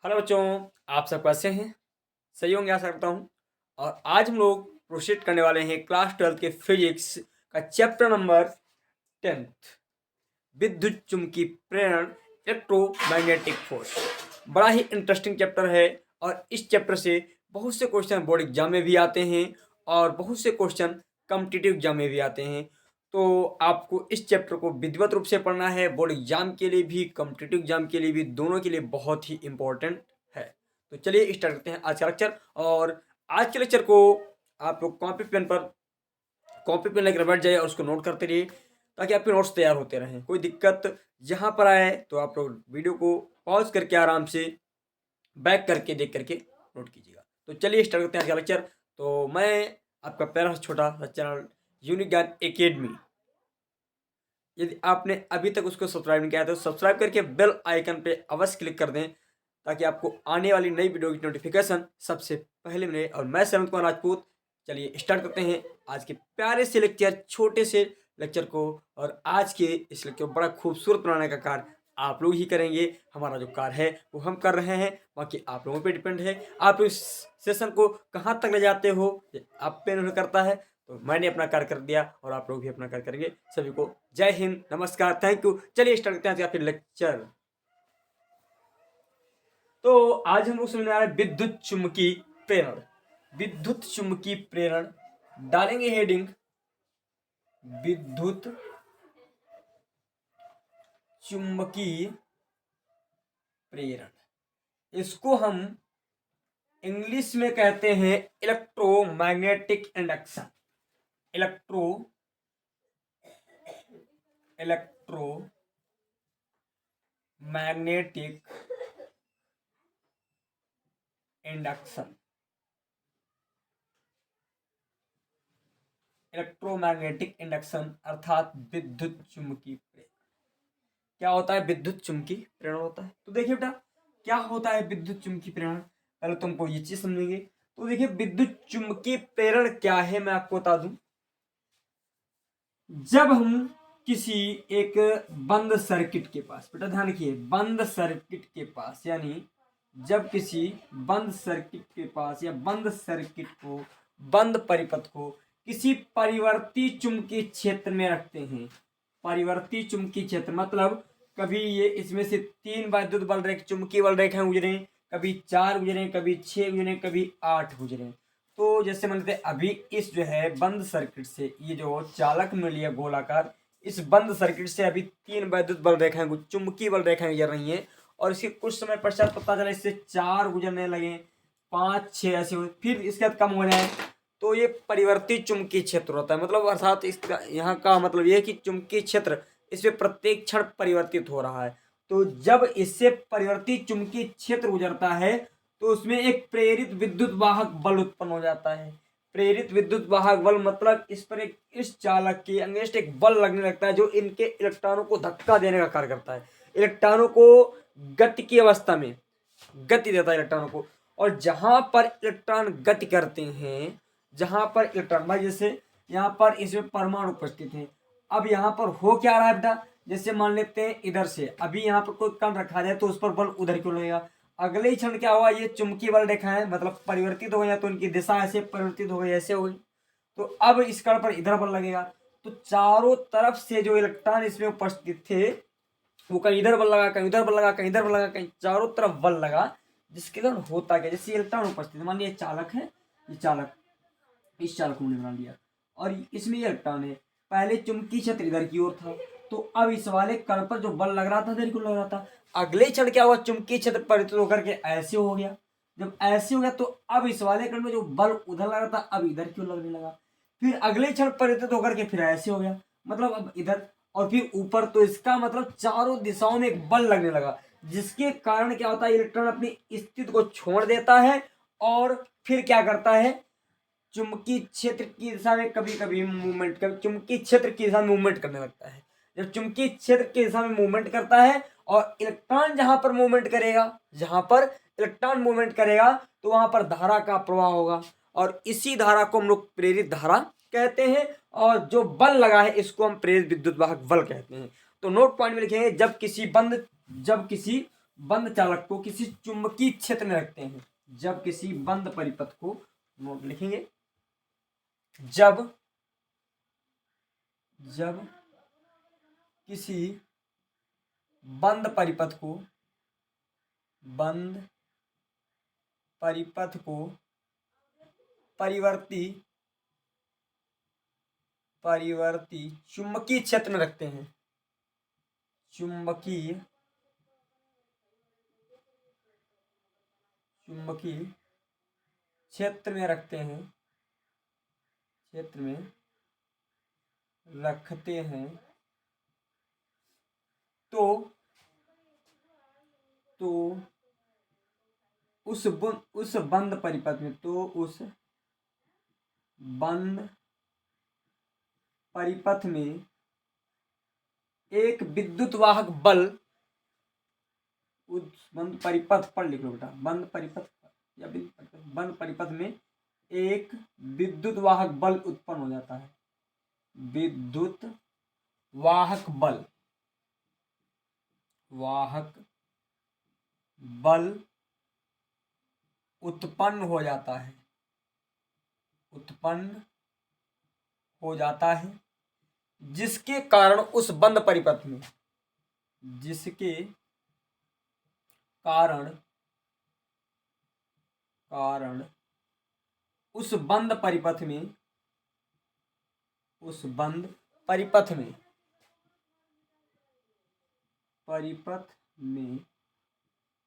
Hello बच्चों, आप सब कैसे हैं? सही होंगे आशा करता हूँ। और आज हम लोग प्रोसीड करने वाले हैं क्लास 12 के फिजिक्स का चैप्टर नंबर 10th, विद्युत चुम्बकीय प्रेरण, इलेक्ट्रोमैग्नेटिक फोर्स। बड़ा ही इंटरेस्टिंग चैप्टर है और इस चैप्टर से बहुत से क्वेश्चन बोर्ड एग्जाम में भी आते हैं और बहुत से क्वेश्चन कॉम्पिटिटिव एग्जाम में भी आते हैं। तो आपको इस चैप्टर को विधिवत रूप से पढ़ना है, बोर्ड एग्जाम के लिए भी कॉम्पिटिटिव एग्जाम के लिए भी, दोनों के लिए बहुत ही इंपॉर्टेंट है। तो चलिए स्टार्ट करते हैं आज का लेक्चर। और आज के लेक्चर को आप लोग कॉपी पेन लेकर बैठ जाइए और उसको नोट करते रहिए ताकि आपके नोट्स तैयार होते रहें। कोई दिक्कत जहाँ पर आए तो आप लोग वीडियो को पॉज करके आराम से बैक करके देख करके नोट कीजिएगा। तो चलिए स्टार्ट करते हैं आज का लेक्चर। तो मैं आपका प्यारा छोटा सा चैनल यूनिक ज्ञान एकेडमी, यदि आपने अभी तक उसको सब्सक्राइब नहीं किया तो सब्सक्राइब करके बेल आइकन पे अवश्य क्लिक कर दें ताकि आपको आने वाली नई वीडियो की नोटिफिकेशन सबसे पहले मिले। और मैं श्रवण कुमार राजपूत। चलिए स्टार्ट करते हैं आज के प्यारे से लेक्चर, छोटे से लेक्चर को। और आज के इस लेक्चर को बड़ा खूबसूरत बनाने का कार्य आप लोग ही करेंगे। हमारा जो कार्य है वो हम कर रहे हैं, बाकी आप लोगों पे डिपेंड है। आप इस सेशन को कहाँ तक ले जाते हो ये आप पे निर्भर करता है। तो मैंने अपना कार्य कर दिया और आप लोग भी अपना कार्य करेंगे। सभी को जय हिंद, नमस्कार, थैंक यू। चलिए स्टार्ट करते हैं आज का फिर लेक्चर। तो आज हम लोग समझने आ रहे हैं विद्युत चुम्बकीय प्रेरण। विद्युत चुम्बकीय प्रेरण डालेंगे हेडिंग विद्युत चुम्बकीय प्रेरण। इसको हम इंग्लिश में कहते हैं electromagnetic induction. Electromagnetic induction. Electromagnetic induction अर्थात विद्युत चुम्बकीय प्रेरण। क्या होता है? विद्युत चुम्बकीय प्रेरण होता है। तो देखिए बेटा, क्या होता है विद्युत चुम्बकीय प्रेरण, पहले तुमको ये चीज समझेंगे। तो देखिए विद्युत चुम्बकीय प्रेरण क्या है, मैं आपको बता दूं। जब हम किसी एक बंद सर्किट के पास, बेटा ध्यान रखिए, बंद सर्किट के पास, यानी जब किसी बंद सर्किट के पास या बंद सर्किट को, बंद परिपथ को किसी परिवर्ती चुम्बकीय क्षेत्र में रखते हैं। परिवर्ती चुम्बकीय क्षेत्र मतलब कभी ये इसमें से 3 वैद्युत बल रेखा, चुम्बकीय बल रेखाएं गुजरे, कभी 4 गुजरे, कभी 6 गुजरे, कभी 8 गुजरे। तो जैसे मान लेते अभी इस जो है बंद सर्किट से, ये जो चालक में लिया गोलाकार, इस बंद सर्किट से अभी 3 वैद्युत बल रेखाएं, चुम्बकीय बल रेखाएं गुजर रही हैं। और इसके कुछ समय पश्चात पता चला इससे 4 गुजरने लगे, 5 6 ऐसे हुए, फिर इसके बाद कम हो जाए। तो ये परिवर्ती चुम्बकीय क्षेत्र होता है। मतलब अर्थात इसका यहाँ का मतलब ये है कि चुम्बकीय क्षेत्र इसमें प्रत्येक क्षण परिवर्तित हो रहा है। तो जब इससे परिवर्ती चुम्बकीय क्षेत्र गुजरता है तो उसमें एक प्रेरित विद्युत वाहक बल उत्पन्न हो जाता है। प्रेरित विद्युत वाहक बल मतलब इस पर इस चालक के अगेंस्ट एक बल लगने लगता है जो इनके इलेक्ट्रॉनों को धक्का देने का कार्य करता है। इलेक्ट्रॉनों को गति की अवस्था में गति देता है इलेक्ट्रॉनों को। और जहां पर इलेक्ट्रॉन गति करते हैं, जहां पर इलेक्ट्रॉन भाई, जैसे यहाँ पर इसमें परमाणु उपस्थित है। अब यहाँ पर हो क्या रहा है बेटा, जैसे मान लेते हैं इधर से अभी यहाँ पर कोई कण रखा जाए तो उस पर बल उधर क्यों लगेगा। अगले ही क्षण क्या हुआ, ये चुंबकीय बल रेखा है, मतलब परिवर्तित हो गया, तो इनकी दिशा ऐसे परिवर्तित हो गई, ऐसे हो गई। तो अब इस कण पर इधर बल लगेगा। तो चारों तरफ से जो इलेक्ट्रॉन इसमें उपस्थित थे वो कहीं इधर बल लगा, कहीं उधर बल लगा, कहीं इधर बल लगा, कहीं चारों तरफ बल लगा। जिसके कारण होता क्या, जैसे इलेक्ट्रॉन उपस्थित, मान लिया चालक है, ये चालक, इस चालक को हमने बना लिया और इसमें ये इलेक्ट्रॉन है। पहले चुंबकीय क्षेत्र इधर की ओर था, तो अब इस वाले कण पर जो बल लग रहा था इधर को लग रहा था। अगले क्षण क्या हुआ, चुंबकीय क्षेत्र परिवर्तित होकर के ऐसे हो गया। जब ऐसे हो गया तो अब इस वाले कण में जो बल उधर लग रहा था अब इधर क्यों लगने लगा। फिर अगले क्षण परिवर्तित होकर के फिर ऐसे हो गया, मतलब अब इधर और फिर ऊपर। तो इसका मतलब चारों दिशाओं में एक बल लगने लगा, जिसके कारण क्या होता है, इलेक्ट्रॉन अपनी स्थिति को छोड़ देता है और फिर क्या करता है, चुंबकीय क्षेत्र की दिशा में कभी कभी मूवमेंट कर, चुंबकीय क्षेत्र की दिशा में मूवमेंट करने लगता है। जब चुंबकीय क्षेत्र की दिशा में मूवमेंट करता है और इलेक्ट्रॉन जहां पर मूवमेंट करेगा, जहां पर इलेक्ट्रॉन मूवमेंट करेगा तो वहां पर धारा का प्रवाह होगा और इसी धारा को हम लोग प्रेरित धारा कहते हैं। और जो बल लगा है इसको हम प्रेरित विद्युत वाहक बल कहते हैं। तो नोट पॉइंट में लिखेंगे, जब किसी बंद चालक को किसी चुंबकीय क्षेत्र में रखते हैं। जब किसी बंद परिपथ को, नोट लिखेंगे, जब किसी बंद परिपथ को परिवर्ती चुंबकीय क्षेत्र में रखते हैं, चुंबकीय क्षेत्र में रखते हैं, तो उस बंद परिपथ में एक विद्युत वाहक बल, उस बंद परिपथ पर लिख लो बेटा, बंद परिपथ में एक विद्युत वाहक बल उत्पन्न हो जाता है। विद्युत वाहक बल उत्पन्न हो जाता है, जिसके कारण उस बंद परिपथ में उस बंद परिपथ में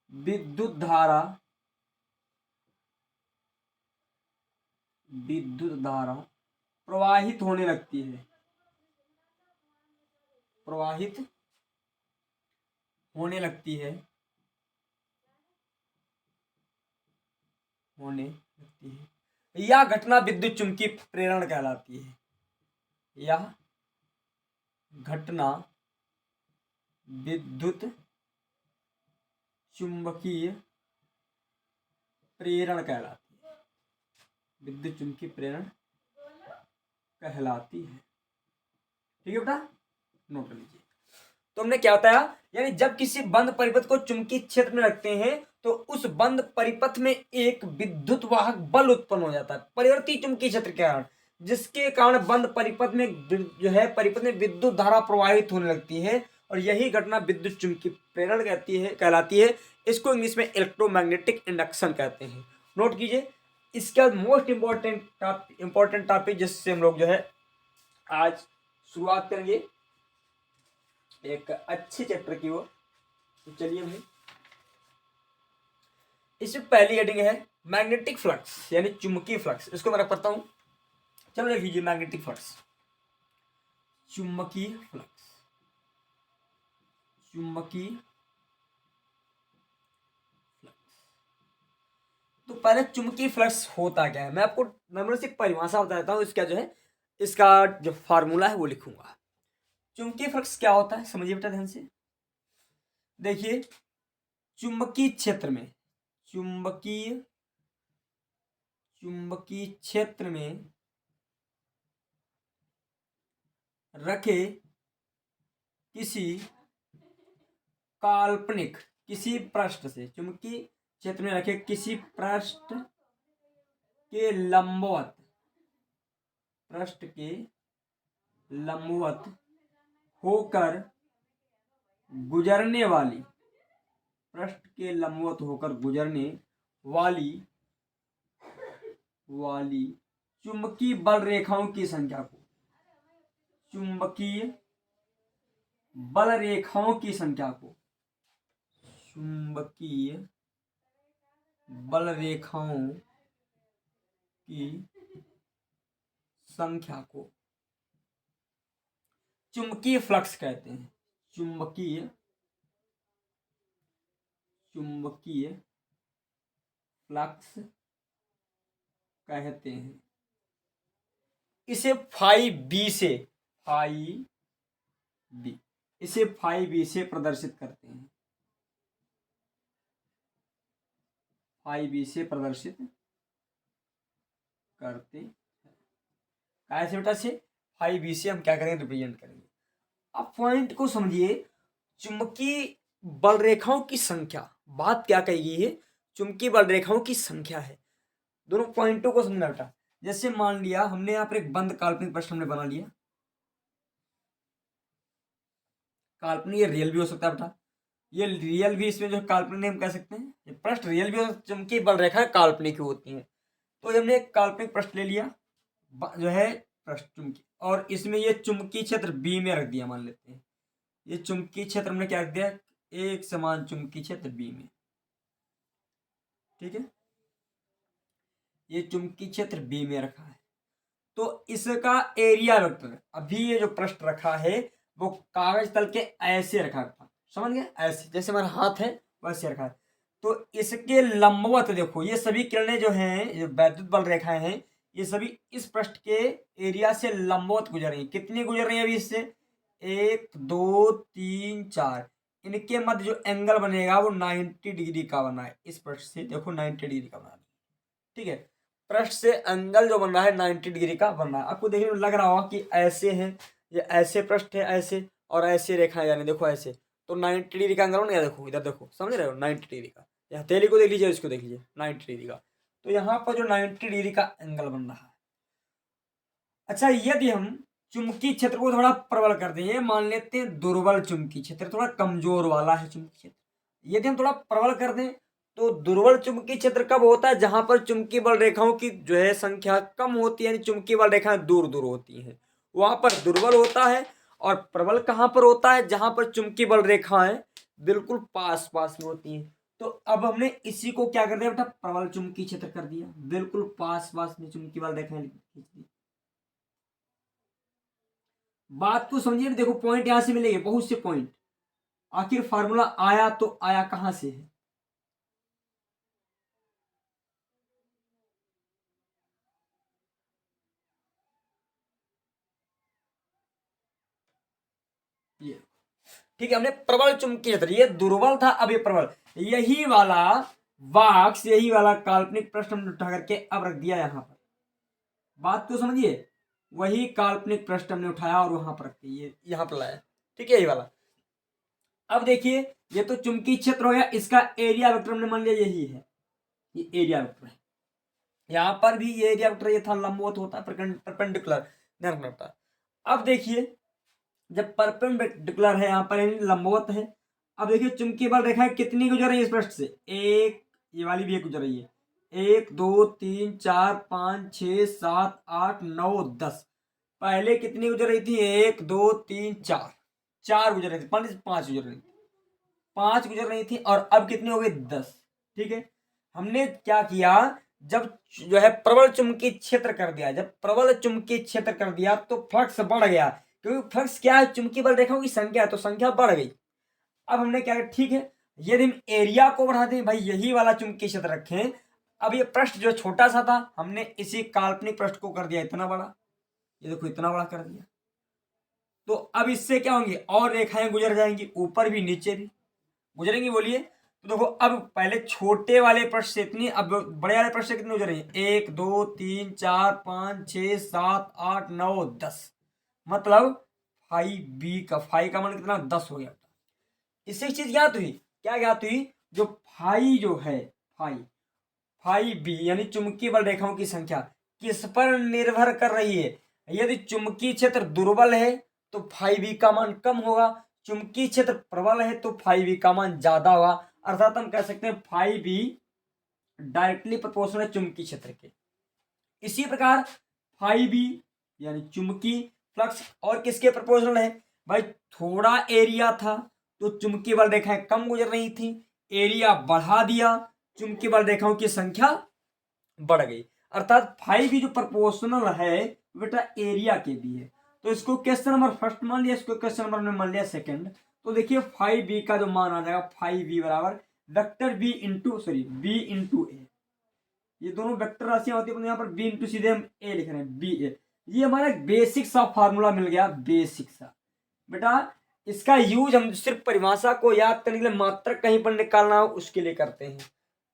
विद्युत धारा प्रवाहित होने लगती है, यह घटना विद्युत चुम्बकीय प्रेरण कहलाती है। यह घटना विद्युत चुम्बकीय प्रेरण कहलाती है। ठीक है बेटा, नोट कर लीजिए। तो हमने क्या बताया, यानी जब किसी बंद परिपथ को चुंबकीय क्षेत्र में रखते हैं तो उस बंद परिपथ में एक विद्युत वाहक बल उत्पन्न हो जाता है परिवर्ती चुंबकीय क्षेत्र के कारण, जिसके कारण बंद परिपथ में विद्युत धारा प्रवाहित होने लगती है, और यही घटना विद्युत चुम्बकीय प्रेरण कहलाती है। इसको इंग्लिश में इलेक्ट्रोमैग्नेटिक इंडक्शन कहते हैं। नोट कीजिए। इसका मोस्ट इंपॉर्टेंट टॉपिक जिससे हम लोग जो है आज शुरुआत करेंगे एक अच्छे चैप्टर की ओर। तो चलिए भाई, इसमें पहली हेडिंग है मैग्नेटिक फ्लक्स यानी चुंबकीय फ्लक्स। इसको मैं रख पढ़ता हूं, चलो लिख लीजिए मैग्नेटिक फ्लक्स, चुंबकीय फ्लक्स। तो पहले चुंबकीय फ्लक्स होता क्या है, मैं आपको नंबर से परिभाषा बता देता हूं। इसका जो है, इसका जो फार्मूला है वो लिखूंगा। चुंबकीय फ्लक्स क्या होता है समझिए बेटा ध्यान से। देखिए, चुंबकीय क्षेत्र में रखे किसी काल्पनिक पृष्ठ से, चुंबकीय क्षेत्र में रखे किसी पृष्ठ के लंबवत होकर गुजरने वाली चुंबकीय बल रेखाओं की संख्या को, चुंबकीय बल रेखाओं की संख्या को चुंबकीय फ्लक्स कहते हैं। चुंबकीय फ्लक्स कहते हैं। इसे फाई बी से प्रदर्शित करते हैं। कैसे बेटा से फाई बी से हम क्या करेंगे, रिप्रेजेंट करेंगे। अब पॉइंट को समझिए, चुंबकीय बल रेखाओं की संख्या, बात क्या कही गई है, चुंबकीय बल रेखाओं की संख्या है। दोनों पॉइंटों को समझना बेटा। जैसे मान लिया हमने यहाँ पर एक बंद काल्पनिक प्रश्न हमने बना लिया, काल्पनिक ये रियल भी हो सकता है बेटा, ये रियल भी इसमें जो काल्पनिक हम कह सकते हैं, ये प्रश्न रियल भी हो, चुंबकीय बल रेखा काल्पनिक होती है। तो हमने एक काल्पनिक प्रश्न ले लिया जो है प्रश्न चुंबकीय, और इसमें ये चुंबकीय क्षेत्र बी में रख दिया, मान लेते हैं ये चुंबकीय क्षेत्र हमने क्या रख दिया, एक समान चुंबकीय क्षेत्र बी में, ठीक है, ये चुंबकीय क्षेत्र बी में रखा है। तो इसका एरिया वेक्टर, अभी ये जो प्रश्न रखा है वो कागज तल के ऐसे रखा था, समझ गए, ऐसे जैसे हमारा हाथ है वैसे रखा है। तो इसके लंबवत देखो, ये सभी किरणें जो हैं, जो वैद्युत बल रेखाएं हैं, ये सभी इस पृष्ठ के एरिया से लंबवत गुजर रही है। कितनी गुजर रही है अभी इससे, 1 2 3 4, इनके मध्य जो एंगल बनेगा वो 90 डिग्री का बना है। इस पृष्ठ से देखो 90 डिग्री का बना है, ठीक है, पृष्ठ से एंगल जो बन रहा है 90 डिग्री का बन रहा है। आपको देखने में लग रहा होगा कि ऐसे हैं, ये ऐसे पृष्ठ है ऐसे, और ऐसे रेखाएं यानी देखो ऐसे, तो 90 डिग्री का एंगल बन गया। देखो इधर देखो, समझ रहे हो, 90 डिग्री का, यहाँ हथेली को देख लीजिए, इसको देख लीजिए 90 डिग्री का, तो यहाँ पर जो 90 डिग्री का एंगल बन रहा है। अच्छा, यदि हम चुंबकीय क्षेत्र को थोड़ा प्रबल कर दें, मान लेते हैं दुर्बल चुंबकीय क्षेत्र, थोड़ा कमजोर वाला है चुंबकीय क्षेत्र, यदि हम थोड़ा प्रबल कर दें तो दुर्बल चुंबकीय क्षेत्र कब होता है, जहां पर चुंबकीय बल रेखाओं की जो है संख्या कम होती है, यानी चुंबकीय बल रेखाएं दूर दूर होती हैं, वहां पर दुर्बल होता है। और प्रबल कहां पर होता है, जहां पर चुंबकीय बल रेखाएं बिल्कुल पास पास में होती हैं। तो अब हमने इसी को क्या कर दिया बेटा, प्रबल चुंबकीय क्षेत्र कर दिया, बिल्कुल पास पास में चुंबकीय बल रेखाएं खींच दी। बात को समझिए, देखो पॉइंट यहां से मिलेंगे, बहुत से पॉइंट। आखिर फार्मूला आया तो आया कहां से है, ये ठीक है, हमने प्रबल चुंबकीय क्षेत्र, ये दुर्बल था अब ये प्रबल, यही वाला वाक्स, यही वाला काल्पनिक प्रश्न हमने उठा करके अब रख दिया यहां पर। बात को समझिए, वही काल्पनिक प्रश्न हमने उठाया और वहां पर रख दिया, ये यहां पर लाया, ठीक है, यही वाला। अब देखिए, ये तो चुंबकीय क्षेत्र हो गया, इसका एरिया वेक्टर हमने मान लिया यही है, ये एरिया वेक्टर है। यहां पर भी ये एरिया वेक्टर ये था, लंबवत होता है, परपेंडिकुलर ध्यान रखना होता है। अब देखिए, जब परपेंडिकुलर है यहाँ पर यानी लंबवत है, अब देखिए चुंबकीय बल रेखा कितनी गुजर रही है इस पृष्ठ से, एक, ये वाली भी एक गुजर रही है, 1 2 3 4 5 6 7 8 9 10। पहले कितनी गुजर रही थी, 1 2 3 4, चार गुजर रही थी, पांच गुजर रही थी, पांच गुजर रही थी, और अब कितनी हो गई, 10, ठीक है। हमने क्या किया, जब जो है प्रबल चुंबकीय क्षेत्र कर दिया, जब प्रबल चुंबकीय क्षेत्र कर दिया तो फ्लक्स बढ़ गया, क्योंकि फ्लक्स क्या है, चुंबकीय बल रेखाओं की संख्या है, तो संख्या बढ़ गई। अब हमने क्या किया, ठीक है, यदि हम एरिया को बढ़ा दें, भाई यही वाला चुंबकीय क्षेत्र रखें, अब ये पृष्ठ जो छोटा सा था, हमने इसी काल्पनिक पृष्ठ को कर दिया इतना बड़ा, ये देखो इतना बड़ा कर दिया। तो अब इससे क्या होंगे, और रेखाएं गुजर जाएंगी, ऊपर भी नीचे भी गुजरेंगी, बोलिए। तो देखो, अब पहले छोटे वाले पृष्ठ से इतनी, अब बड़े वाले पृष्ठ से कितनी गुजर रही है, 1 2 3 4 5 6 7 8 9 10, मतलब फाइव बी का, फाइव का मान कितना, 10 हो गया। इससे एक चीज ज्ञात हुई, क्या ज्ञात हुई, जो फाई जो है, फाई, फाई बी यानी चुंबकीय बल रेखाओं की संख्या किस पर निर्भर कर रही है। यदि चुंबकीय क्षेत्र दुर्बल है तो फाई बी का मान कम होगा, चुंबकीय क्षेत्र प्रबल है तो फाई बी का मान ज्यादा होगा। अर्थात हम कह सकते हैं फाई बी डायरेक्टली प्रोपोर्शनल है चुंबकीय क्षेत्र के। इसी प्रकार फाई बी यानी चुंबकीय फ्लक्स और किसके प्रोपोर्शनल है, भाई थोड़ा एरिया था तो चुंबकीय बल रेखाएं कम गुजर रही थी, एरिया बढ़ा दिया, चुंबकीय बल रेखाओं की संख्या बढ़ गई। अर्थात फाइव भी जो प्रोपोर्शनल है बेटा एरिया के भी है। तो इसको क्वेश्चन नंबर फर्स्ट मान लिया, इसको क्वेश्चन नंबर में मान लिया सेकंड। तो देखिए फाइव बी का जो मान आ जाएगा, फाइव बी बराबर vector B into B into A, ये दोनों वेक्टर राशियां होती है, यहाँ पर बी इंटू सीधे हम ए लिख रहे हैं, बी ए। ये हमारा बेसिक सा फार्मूला मिल गया, बेसिक सा बेटा। इसका यूज हम सिर्फ परिभाषा को याद करने के लिए, मात्रक कहीं पर निकालना हो उसके लिए करते हैं,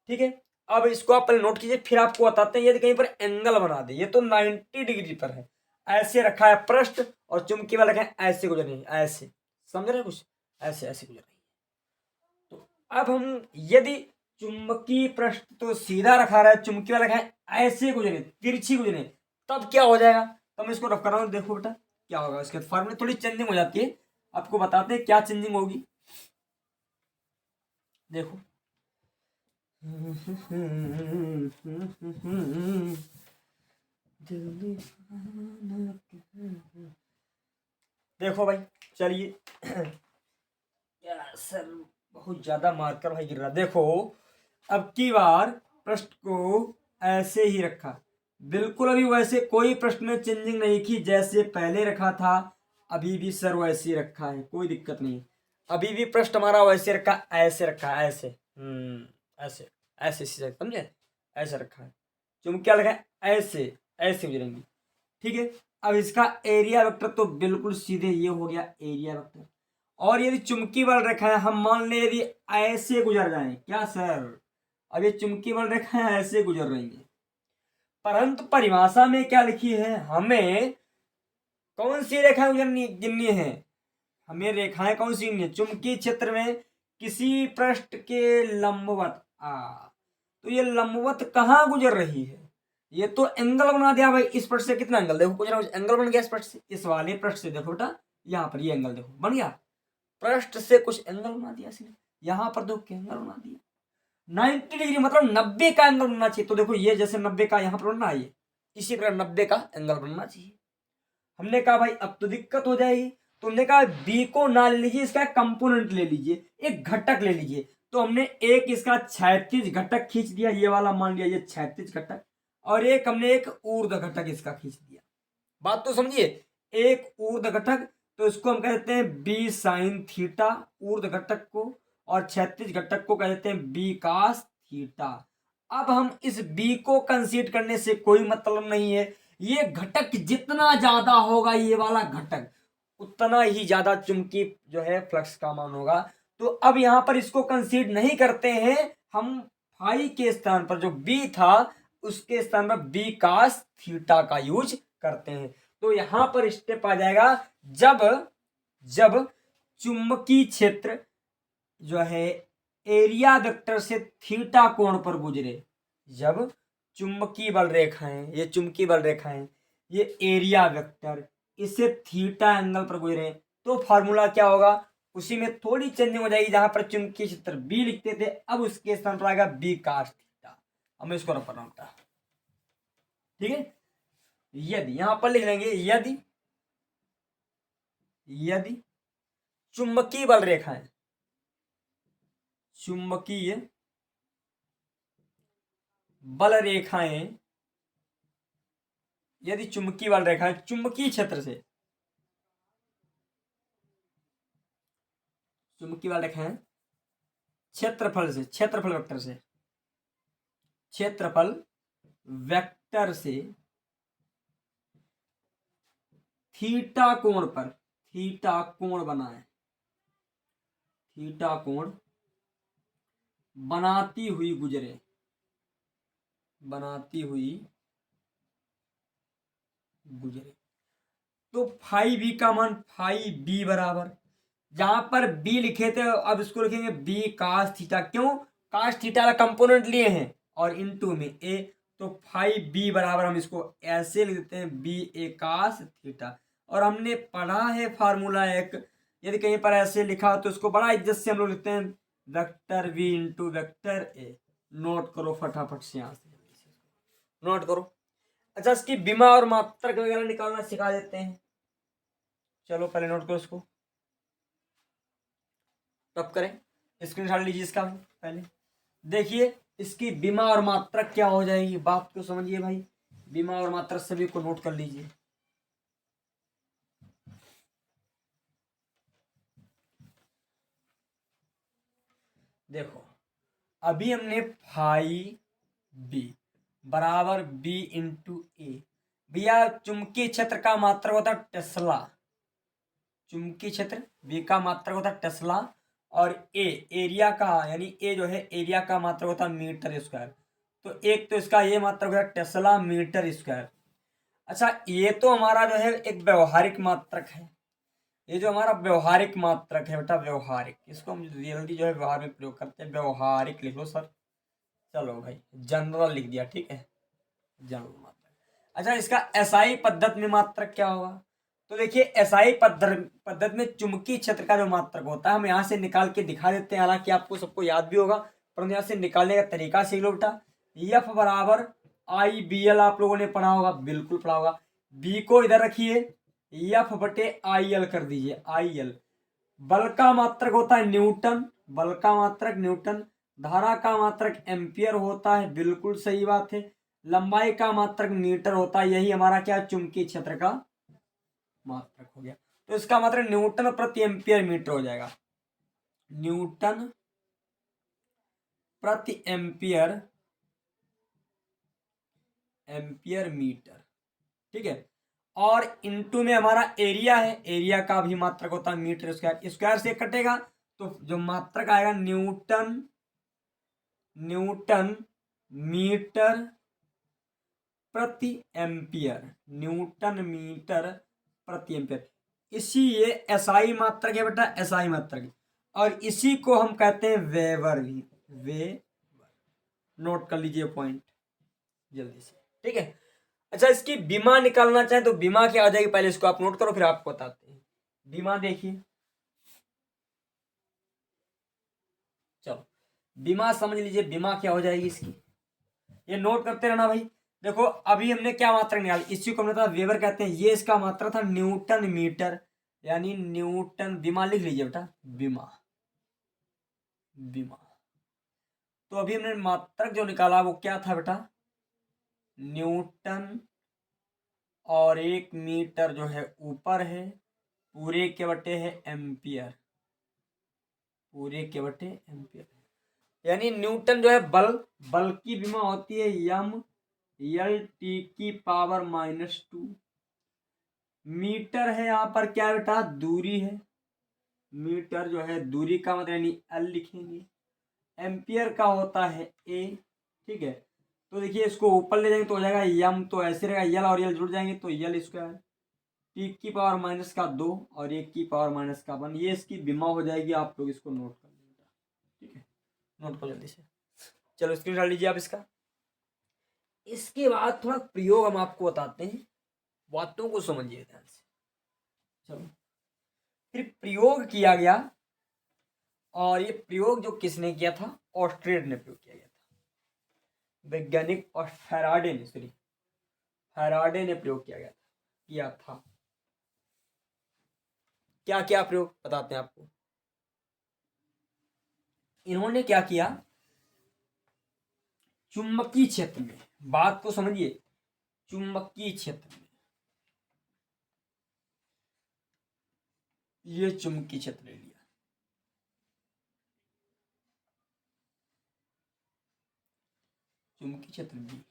ठीक है। अब इसको आप पहले नोट कीजिए, फिर आपको बताते हैं। यदि कहीं पर एंगल बना दे, ये तो 90 डिग्री पर है, ऐसे रखा है पृष्ठ और चुंबकीय वाला रखा है ऐसे गुजर रही है, ऐसे समझ रहे हैं कुछ, ऐसे ऐसे गुजर रही है। अब हम यदि चुंबकीय पृष्ठ तो सीधा रखा रहा है, चुंबकीय वाला है ऐसे गुजरे, तिरछी गुजरे, तब क्या हो जाएगा? तो मैं इसको रफ कर रहा हूँ, देखो बेटा क्या होगा। इसके फॉर्मूले थोड़ी चेंजिंग हो जाती है, आपको बताते हैं क्या चेंजिंग होगी। देखो देखो भाई, चलिए यार सर बहुत ज्यादा मार्कर भाई गिर रहा। देखो अब की बार पृष्ठ को ऐसे ही रखा, बिल्कुल अभी वैसे कोई प्रश्न में चेंजिंग नहीं की, जैसे पहले रखा था अभी भी सर वैसे ही रखा है, कोई दिक्कत नहीं। अभी भी पृष्ठ हमारा वैसे रखा, ऐसे रखा, ऐसे ऐसे ऐसे समझे, ऐसे रखा है। चुंबक क्या लगा है? ऐसे ऐसे गुजरेंगी, ठीक है। अब इसका एरिया वेक्टर तो बिल्कुल सीधे ये हो गया एरिया वेक्टर। और यदि चुंबकीय बल रेखा है, हम मान ले यदि ऐसे गुजर जाए, क्या सर? अब ये चुंबकीय बल रेखा है ऐसे गुजर रही है, परंतु परिभाषा में क्या लिखी है? हमें कौन सी रेखा गिननी है? हमें रेखाएं कौन सी गिननी है? चुंबकीय क्षेत्र में किसी पृष्ठ के लंबवत तो ये लंबवत कहाँ गुजर रही है? ये तो एंगल बना दिया भाई। इस पृष्ठ से कितना एंगल देखो, कुछ ना कुछ एंगल बन गया इस पृष्ठ से, इस वाले पृष्ठ से देखो बेटा, यहाँ पर ये एंगल देखो बन गया, पृष्ठ से कुछ एंगल बना दिया इसने, यहाँ पर देखो क्या एंगल बना दिया, 90 डिग्री, मतलब 90 का एंगल बनना चाहिए। तो देखो ये जैसे 90 का यहाँ पर बनना है, इसी तरह 90 का एंगल बनना चाहिए। हमने कहा भाई अब तो दिक्कत हो जाएगी, तो हमने कहा बी को ना ले लीजिए, इसका कंपोनेंट ले लीजिए, एक घटक ले लीजिए। तो हमने एक इसका क्षैतिज घटक खींच दिया, ये वाला मान लिया ये क्षैतिज घटक, और एक हमने एक ऊर्ध्व घटक इसका खींच दिया। बात तो समझिए, एक ऊर्ध्व घटक, तो इसको हम कहते हैं बी साइन थीटा ऊर्ध्व घटक को, और क्षैतिज घटक को कहते हैं बी कास थीटा। अब हम इस बी को कंसीडर करने से कोई मतलब नहीं है, ये घटक जितना ज्यादा होगा ये वाला घटक, उतना ही ज्यादा चुंबकीय जो है फ्लक्स का मान होगा। तो अब यहां पर इसको कंसीडर नहीं करते हैं हम, फाई के स्थान पर जो बी था उसके स्थान पर बी कास थीटा का यूज करते हैं। तो यहां पर स्टेप आ जाएगा, जब जब चुंबकीय क्षेत्र जो है एरिया वेक्टर से थीटा कोण पर गुजरे, जब चुंबकीय बल रेखाएं, ये चुंबकीय बल रेखाएं, ये एरिया वेक्टर इससे थीटा एंगल पर गुजरे, तो फॉर्मूला क्या होगा? उसी में थोड़ी चेंजिंग हो जाएगी, जहां पर चुंबकीय क्षेत्र बी लिखते थे अब उसके स्थान पर आएगा बी कास थीटा। अब मैं इसको रख रहा हूं, ठीक है। यदि यहां पर लिख लेंगे, यदि यदि चुंबकीय बल रेखाएं, चुंबकीय बल रेखाएं, यदि चुंबकीय बल रेखाएं चुंबकीय क्षेत्र से, चुंबकीय बल रेखाएं क्षेत्रफल से, क्षेत्रफल वेक्टर से, क्षेत्रफल वेक्टर से थीटा कोण पर, थीटा कोण बनाए, थीटा कोण बनाती हुई गुजरे, बनाती हुई गुजरे, तो फाई बी का मान फाई बी बराबर, जहां पर बी लिखे थे अब इसको लिखेंगे बी कास थीटा, क्यों? कास थीटा का कंपोनेंट लिए हैं और इनटू में ए, तो फाइव बी बराबर हम इसको ऐसे लिख देते हैं बी ए कास थीटा। और हमने पढ़ा है फार्मूला एक, यदि कहीं पर ऐसे लिखा हो तो इसको बड़ा इज्जत से हम लोग लिखते हैं vector V into vector A. Note करो फटाफट से, यहां से नोट करो। अच्छा, इसकी बीमा और मात्रक वगैरह निकालना सिखा देते हैं, चलो पहले नोट करो इसको, तब करें। स्क्रीनशॉट लीजिए इसका पहले, देखिए इसकी बीमा और मात्रक क्या हो जाएगी, बात को समझिए भाई। बीमा और मात्रक सभी को नोट कर लीजिए। देखो अभी हमने फाई बी बराबर बी इंटू ए, भैया चुंबकीय क्षेत्र का मात्रक होता है टेस्ला, चुंबकीय क्षेत्र बी का मात्रक होता है टेस्ला, और ए एरिया का, यानी ए जो है एरिया का मात्रक होता है मीटर स्क्वायर। तो एक तो इसका ये मात्रक होता है टेस्ला मीटर स्क्वायर। अच्छा, ये तो हमारा जो है एक व्यवहारिक मात्रक है, ये जो हमारा व्यवहारिक मात्रक है बेटा, व्यवहारिक, इसको हम रियलिटी जो है व्यवहार में प्रयोग करते हैं, व्यवहारिक लिख लो सर। चलो भाई जनरल लिख दिया, ठीक है, जनरल मात्रक। अच्छा, इसका एसआई पद्धति में मात्रक क्या होगा? तो देखिए एसआई पद्धति में चुंबकीय क्षेत्र का जो मात्रक होता है हम यहाँ से निकाल के दिखा देते हैं, हालांकि आपको सबको याद भी होगा, पर यहाँ से निकालने का तरीका सीख लो बेटा। एफ बराबर आई बी एल, आप लोगों ने पढ़ा होगा, बिल्कुल पढ़ा होगा। बी को इधर रखिए, एफ बटे आई एल कर दीजिए, आई एल। बल का मात्रक होता है न्यूटन, बल का मात्रक न्यूटन। धारा का मात्रक एम्पियर होता है, बिल्कुल सही बात है। लंबाई का मात्रक मीटर होता है, यही हमारा क्या चुंबकीय क्षेत्र का मात्रक हो गया। तो इसका मात्रक न्यूटन प्रति एम्पियर मीटर हो जाएगा, न्यूटन प्रति एम्पियर मीटर, ठीक है। और इनटू में हमारा एरिया है, एरिया का भी मात्रक होता है मीटर स्क्वायर, स्क्वायर से कटेगा तो जो मात्रक आएगा न्यूटन मीटर प्रति एम्पियर, न्यूटन मीटर प्रति एम्पियर। इसी ये एसआई मात्रक है बेटा, एसआई मात्रक, और इसी को हम कहते हैं वेबर भी, नोट कर लीजिए पॉइंट जल्दी से, ठीक है। अच्छा, इसकी बीमा निकालना चाहे तो बीमा क्या आ जाएगी, पहले इसको आप नोट करो फिर आपको बताते हैं। बीमा देखिए, चलो बीमा समझ लीजिए, बीमा क्या हो जाएगी इसकी, ये नोट करते रहना भाई। देखो अभी हमने क्या मात्रक निकाली, इसी को हमने वेबर कहते हैं, ये इसका मात्रक था न्यूटन मीटर, यानी न्यूटन, बीमा लिख लीजिए बेटा, बीमा, बीमा। तो अभी हमने मात्रक जो निकाला वो क्या था बेटा, न्यूटन, और 1 मीटर जो है ऊपर है, पूरे के बटे है एम्पियर, पूरे के बटे एम्पियर, यानी न्यूटन जो है बल, बल की बीमा होती है यम एल टी की पावर -2। मीटर है यहाँ पर क्या बेटा, दूरी है, मीटर जो है दूरी का मतलब यानी एल लिखेंगे। एम्पियर का होता है ए, ठीक है। तो देखिए इसको ऊपर ले जाएंगे तो हो जाएगा यम, तो ऐसे रहेगा यल और यल जुड़ जाएंगे तो यल स्क्वायर, टी की पावर -2 और 1 की पावर -1, ये इसकी बीमा हो जाएगी। आप लोग इसको नोट कर लीजिएगा, ठीक है, नोट करो जल्दी से। चलो स्क्रीन डाल लीजिए आप इसका। इसके बाद थोड़ा प्रयोग हम आपको बताते हैं, बातों को समझिए ध्यान से। चलो फिर प्रयोग किया गया, और ये प्रयोग जो किसने किया था, ऑस्ट्रेड ने प्रयोग किया गया था, वैज्ञानिक और फैराडे ने, सॉरी फैराडे ने प्रयोग किया था। क्या क्या प्रयोग बताते हैं आपको। इन्होंने क्या किया, चुंबकीय क्षेत्र में, बात को समझिए, चुंबकीय क्षेत्र में, ये चुंबकीय क्षेत्र ले लिया, चुंबकीय क्षेत्र भी,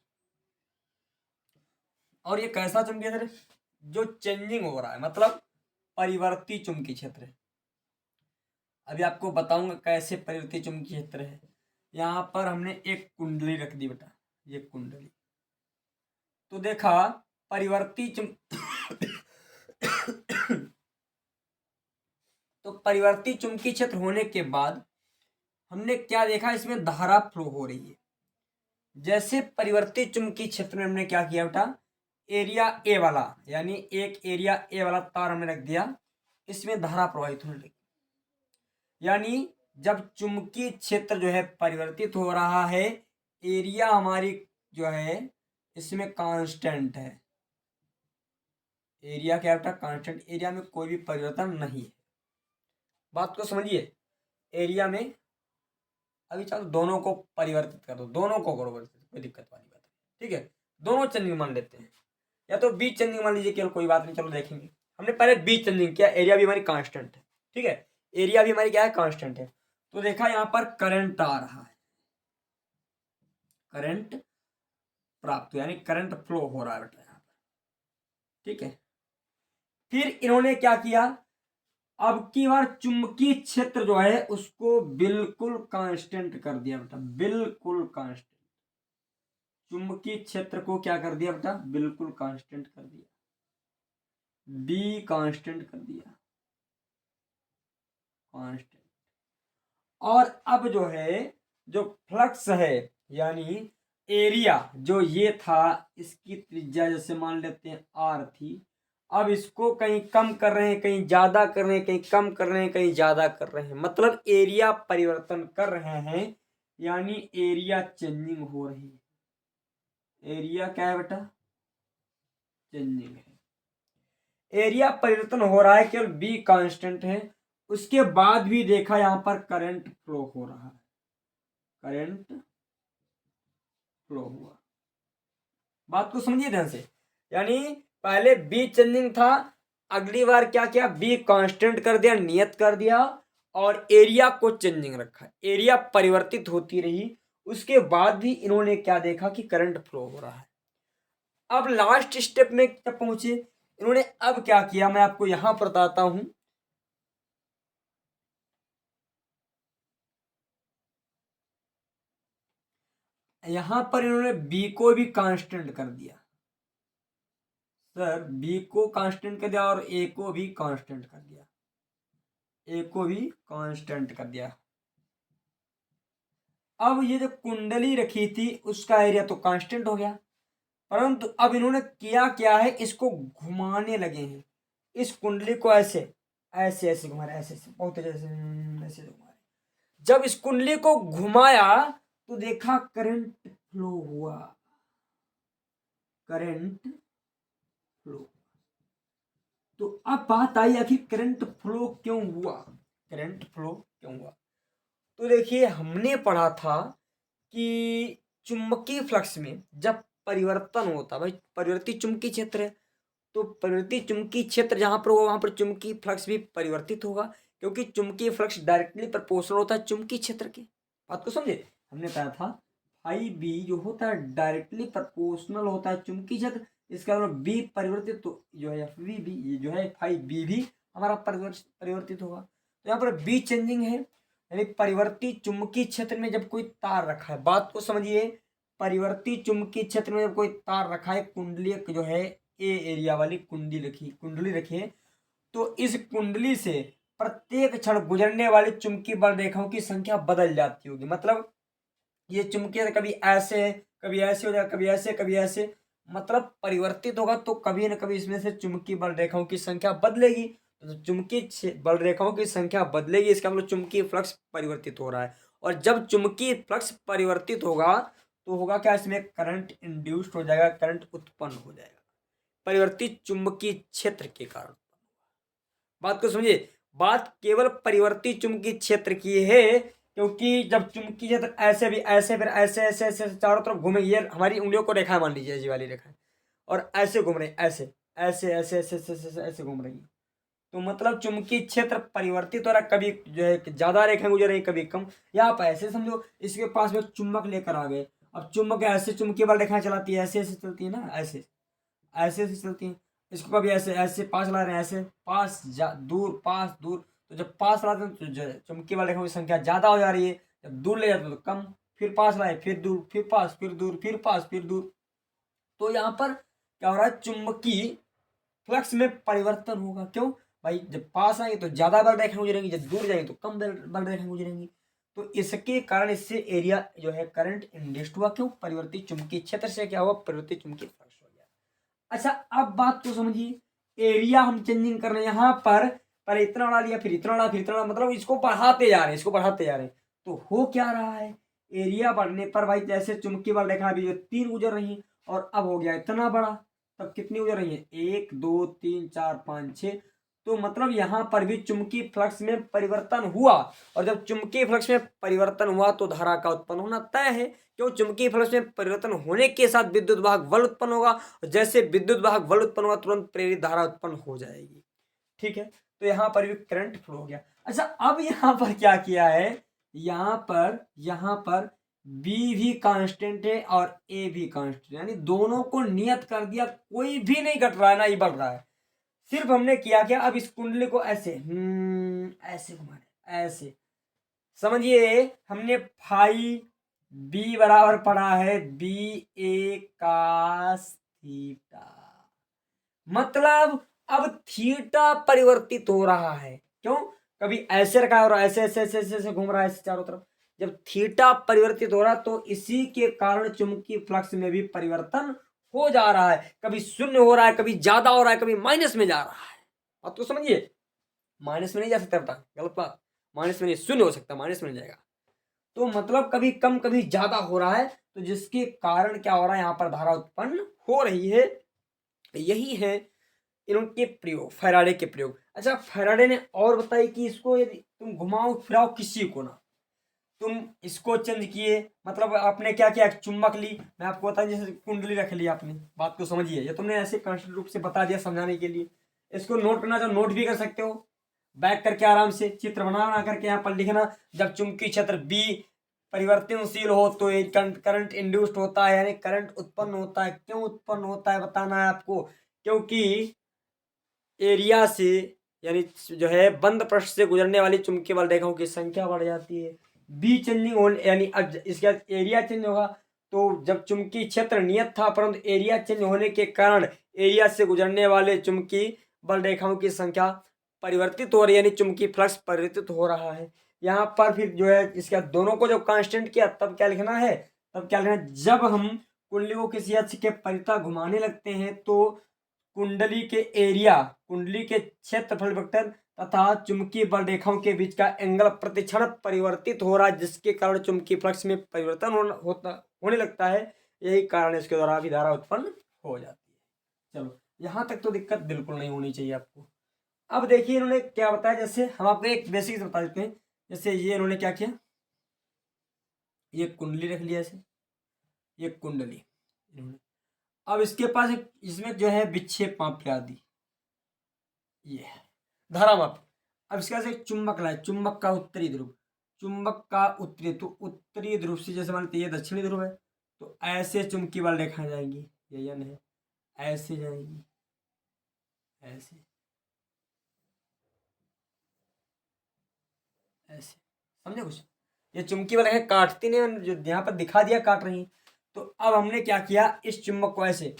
और ये कैसा चुंबकीय क्षेत्र, जो चेंजिंग हो रहा है, मतलब परिवर्ती चुंबकीय क्षेत्र है। अभी आपको बताऊंगा कैसे परिवर्ती चुंबकीय क्षेत्र है। यहाँ पर हमने एक कुंडली रख दी बेटा, ये कुंडली, तो देखा परिवर्ती तो परिवर्ती चुंबकीय क्षेत्र होने के बाद हमने क्या देखा, इसमें धारा फ्लो हो रही है। जैसे परिवर्ती चुंबकीय क्षेत्र में हमने क्या किया बेटा, एरिया ए वाला, यानी एक एरिया ए वाला तार हमने रख दिया, इसमें धारा प्रवाहित होने लगी। यानी जब चुंबकीय क्षेत्र जो है परिवर्तित हो रहा है, एरिया हमारी जो है इसमें कांस्टेंट है, एरिया क्या बेटा, कांस्टेंट, एरिया में कोई भी परिवर्तन नहीं है। बात को समझिए, एरिया में अभी चलो दोनों को परिवर्तित कर दो, दोनों को करो परिवर्तित, कोई दिक्कत वाली बात नहीं, ठीक है। दोनों चेंजिंग मान लेते हैं, या तो बीच चेंजिंग मान लीजिए, केवल कोई बात नहीं, चलो देखेंगे। हमने पहले बीच चेंजिंग किया, एरिया भी हमारी कांस्टेंट है, ठीक है, एरिया भी हमारी क्या है, कांस्टेंट है। तो देखा यहाँ पर करंट आ रहा है, करंट प्राप्त, यानी करंट फ्लो हो रहा है बेटा यहाँ पर, ठीक है। फिर इन्होंने क्या किया, अब की बार चुंबकीय क्षेत्र जो है उसको बिल्कुल कांस्टेंट कर दिया बेटा, बिल्कुल कांस्टेंट, चुंबकीय क्षेत्र को क्या कर दिया बेटा, बिल्कुल कांस्टेंट कर दिया, बी कांस्टेंट कर दिया। कांस्टेंट। और अब जो है जो फ्लक्स है यानी एरिया जो ये था, इसकी त्रिज्या जैसे मान लेते हैं आर थी, अब इसको कहीं कम कर रहे हैं, कहीं ज्यादा कर रहे हैं, कहीं कम कर रहे हैं, कहीं ज्यादा कर रहे हैं, मतलब एरिया परिवर्तन कर रहे हैं, यानी एरिया चेंजिंग हो रही है। एरिया क्या है बेटा? चेंजिंग है। एरिया परिवर्तन हो रहा है, केवल बी कांस्टेंट है। उसके बाद भी देखा यहां पर करंट फ्लो हो रहा है, करंट फ्लो हुआ। बात को समझिए ध्यान से, यानी पहले बी चेंजिंग था, अगली बार क्या किया, बी कांस्टेंट कर दिया, नियत कर दिया, और एरिया को चेंजिंग रखा, एरिया परिवर्तित होती रही। उसके बाद भी इन्होंने क्या देखा कि करंट फ्लो हो रहा है। अब लास्ट स्टेप में जब पहुंचे, इन्होंने अब क्या किया, मैं आपको यहां पर बताता हूं। यहां पर इन्होंने बी को भी कांस्टेंट कर दिया, सर बी को कांस्टेंट कर दिया और ए को भी कांस्टेंट कर दिया, ए को भी कांस्टेंट कर दिया। अब ये जो कुंडली रखी थी उसका एरिया तो कांस्टेंट हो गया, परंतु अब इन्होंने किया क्या है, इसको घुमाने लगे हैं। इस कुंडली को ऐसे ऐसे ऐसे घुमा रहे, ऐसे ऐसे बहुत तेज ऐसे ऐसे घुमा रहे। जब इस कुंडली को घुमाया तो देखा करंट फ्लो हुआ, करंट फ्लो। तो अब बात आई आखिर करंट फ्लो क्यों हुआ, करंट फ्लो क्यों हुआ। तो देखिए हमने पढ़ा था कि चुंबकीय फ्लक्स में जब परिवर्तन होता, भाई परिवर्ती चुंबकीय क्षेत्र है, तो परिवर्ती चुंबकीय क्षेत्र जहां पर होगा वहां पर चुंबकीय फ्लक्स भी परिवर्तित होगा, क्योंकि चुंबकीय फ्लक्स डायरेक्टली प्रोपोर्शनल होता है चुंबकीय क्षेत्र के। बात को समझे, हमने कहा था फाई बी जो होता है डायरेक्टली प्रोपोर्शनल होता है चुंबकीय क्षेत्र, इसका मतलब बी परिवर्तित, तो जो है वी भी जो है फाई बी भी हमारा परिवर्तित होगा। तो यहाँ पर बी चेंजिंग है, यानी परिवर्ती चुंबकीय क्षेत्र में जब कोई तार रखा है, बात को समझिए, परिवर्ती चुंबकीय क्षेत्र में जब कोई तार रखा है, कुंडली जो है ए एरिया वाली कुंडली रखी है, तो इस कुंडली से प्रत्येक क्षण गुजरने वाली चुंबकीय बल रेखाओं की संख्या बदल जाती होगी। मतलब ये चुंबकीय कभी ऐसे, कभी ऐसे हो जाएगा, कभी ऐसे, कभी ऐसे, मतलब परिवर्तित होगा, तो कभी ना कभी इसमें से चुंबकीय बल रेखाओं की संख्या बदलेगी। तो चुंबकीय बल रेखाओं की संख्या बदलेगी, इसका मतलब चुंबकीय फ्लक्स परिवर्तित हो रहा है। और जब चुंबकीय फ्लक्स परिवर्तित होगा तो होगा क्या, इसमें करंट इंड्यूस्ड हो जाएगा, करंट उत्पन्न हो जाएगा परिवर्तित चुंबकीय क्षेत्र के कारण। बात को समझिए, बात केवल परिवर्ती चुंबकीय क्षेत्र की है, क्योंकि जब चुंबकीय क्षेत्र ऐसे भी ऐसे, फिर ऐसे ऐसे ऐसे चारों तरफ घूमेगी, ये हमारी उंगलियों को रेखा मान लीजिए, जी वाली रेखा, और ऐसे घूम रही, ऐसे ऐसे ऐसे ऐसे ऐसे ऐसे ऐसे घूम रही, तो मतलब चुंबकीय क्षेत्र परिवर्तित हो रहा, कभी जो है ज्यादा रेखाएं गुजर रही, कभी कम। या आप ऐसे समझो, इसके पास में चुंबक लेकर आ गए, अब चुंबक ऐसे चुंबकीय बल रेखाएं चलाती है, ऐसे ऐसे चलती है ना, ऐसे ऐसे ऐसे चलती हैं। इसको कभी ऐसे ऐसे पास ला रहे हैं, ऐसे पास दूर पास दूर, तो जब पास लाते हैं तो जो है चुंबकीय बल रेखाओं की संख्या ज्यादा हो जा रही है, जब दूर ले जाते हैं तो कम, फिर पास लाए, फिर दूर, फिर पास, फिर दूर, फिर पास, फिर दूर। तो यहाँ पर क्या हो रहा है, चुंबकीय फ्लक्स में परिवर्तन होगा। क्यों भाई, जब पास आएंगे तो ज्यादा बल रेखाएं गुजरेंगी, जब दूर जाएंगे तो कम बल रेखाएं गुजरेंगी। तो इसके कारण इससे एरिया जो है करंट इंड्यूस्ड हुआ। क्यों, परिवर्तित चुंबकीय क्षेत्र से क्या हुआ, परिवर्तित चुंबकीय फ्लक्स हो गया। अच्छा अब बात को समझिए, एरिया हम चेंजिंग कर रहे हैं यहाँ पर, पहले इतना बड़ा लिया, फिर इतना बड़ा, फिर इतना बड़ा, मतलब इसको बढ़ाते जा रहे हैं, इसको बढ़ाते जा रहे हैं। तो हो क्या रहा है, एरिया बढ़ने पर भाई जैसे चुंबकीय बल रेखा अभी जो 3 गुजर रही है, और अब हो गया इतना बड़ा, तब कितनी गुजर रही है, 1 2 3 4 5 6। तो मतलब यहाँ पर भी चुंबकीय फ्लक्स में परिवर्तन हुआ, और जब चुंबकीय फ्लक्स में परिवर्तन हुआ तो धारा का उत्पन्न होना तय है। क्यों, चुंबकीय फ्लक्स में परिवर्तन होने के साथ विद्युत वाहक बल उत्पन्न होगा, और जैसे विद्युत वाहक बल उत्पन्न होगा तुरंत प्रेरित धारा उत्पन्न हो जाएगी। ठीक है, तो यहाँ पर भी करंट फ्लो हो गया। अच्छा अब यहाँ पर क्या किया है, यहाँ पर बी भी कांस्टेंट है और ए भी कांस्टेंट, यानी दोनों को नियत कर दिया, कोई भी नहीं घट रहा है ना ही बढ़ रहा है। सिर्फ हमने किया क्या, अब इस कुंडली को ऐसे ऐसे घुमाना, ऐसे समझिए, हमने फाई बी बराबर पढ़ा है बी ए कास थीटा, मतलब अब थीटा परिवर्तित हो रहा है। क्यों, कभी ऐसे रखा है और ऐसे ऐसे ऐसे ऐसे ऐसे घूम रहा है ऐसे चारों तरफ। जब थीटा परिवर्तित हो रहा है तो इसी के कारण चुंबकीय फ्लक्स में भी परिवर्तन हो जा रहा है। कभी शून्य हो रहा है, कभी ज्यादा हो रहा है, कभी माइनस में जा रहा है। अब तो समझिए, माइनस में नहीं जा सकता बेटा, गलत बात। माइनस में नहीं, शून्य हो सकता, माइनस में नहीं जाएगा। तो मतलब कभी कम कभी ज्यादा हो रहा है, तो जिसके कारण क्या हो रहा है, यहाँ पर धारा उत्पन्न हो रही है। यही है इनके प्रयोग, फैराडे के प्रयोग। अच्छा, फैराडे ने और बताई कि इसको यदि तुम घुमाओ फिराओ किसी को ना, तुम इसको चेंज किए, मतलब आपने क्या किया, चुंबक ली, मैं आपको बता, जैसे कुंडली रख ली आपने, बात को समझिए, ये तुमने ऐसे कांस्टेंट रूप से बता दिया समझाने के लिए। इसको नोट करना चाहो नोट भी कर सकते हो, बैक करके आराम से चित्र बना करके यहाँ पर लिखना। जब चुंबकीय क्षेत्र बी परिवर्तनशील हो तो एक करंट इंड्यूस्ड होता है, यानी करंट उत्पन्न होता है। क्यों उत्पन्न होता है बताना है आपको, क्योंकि एरिया से, यानी जो है बंद पृष्ठ से गुजरने वाली चुंबकीय बल रेखाओं की संख्या बढ़ जाती है। बी चेंजिंग होने, यानी अब इसके बाद एरिया चेंज होगा। तो जब चुंबकीय क्षेत्र नियत था, परंतु एरिया चेंज होने के कारण एरिया से गुजरने वाले चुंबकीय बल रेखाओं की संख्या परिवर्तित हो रही है, यानी चुंबकीय फ्लक्स परिवर्तित हो रहा है। यहाँ पर फिर जो है इसका दोनों को जब कांस्टेंट किया तब क्या लिखना है, तब क्या लिखना है, जब हम कुंडली को किसी अक्ष के परितः घुमाने लगते हैं तो कुंडली के एरिया, कुंडली के क्षेत्रफल वेक्टर तथा चुंबकीय बल रेखाओं के बीच का एंगल प्रतिक्षण परिवर्तित हो रहा है, जिसके कारण चुंबकीय फ्लक्स में परिवर्तन होने लगता है। यही कारण इसके द्वारा भी धारा उत्पन्न हो जाती है। चलो, यहाँ तक तो दिक्कत बिल्कुल नहीं होनी चाहिए आपको। अब देखिए इन्होंने क्या बताया, जैसे हम आपको एक बेसिक बता देते हैं। जैसे ये इन्होंने क्या किया, ये कुंडली रख लिया ऐसे, ये कुंडली इन्होंने, अब इसके पास एक इसमें जो है विक्षेप माप आदि, ये है धारा माप। अब इसके पास एक चुंबक लाए, चुंबक का उत्तरी ध्रुव, चुंबक का उत्तरी, तो उत्तरी ध्रुव से जैसे मानते ये दक्षिणी ध्रुव है, तो ऐसे चुंबकीय बल रेखाएं जाएंगी, ये यन है, ऐसे जाएंगी, ऐसे ऐसे, समझे कुछ। ये चुंबकीय बल रेखाएं काटती नहीं, जो यहाँ पर दिखा दिया काट रही है। तो अब हमने क्या किया, इस चुंबक को ऐसे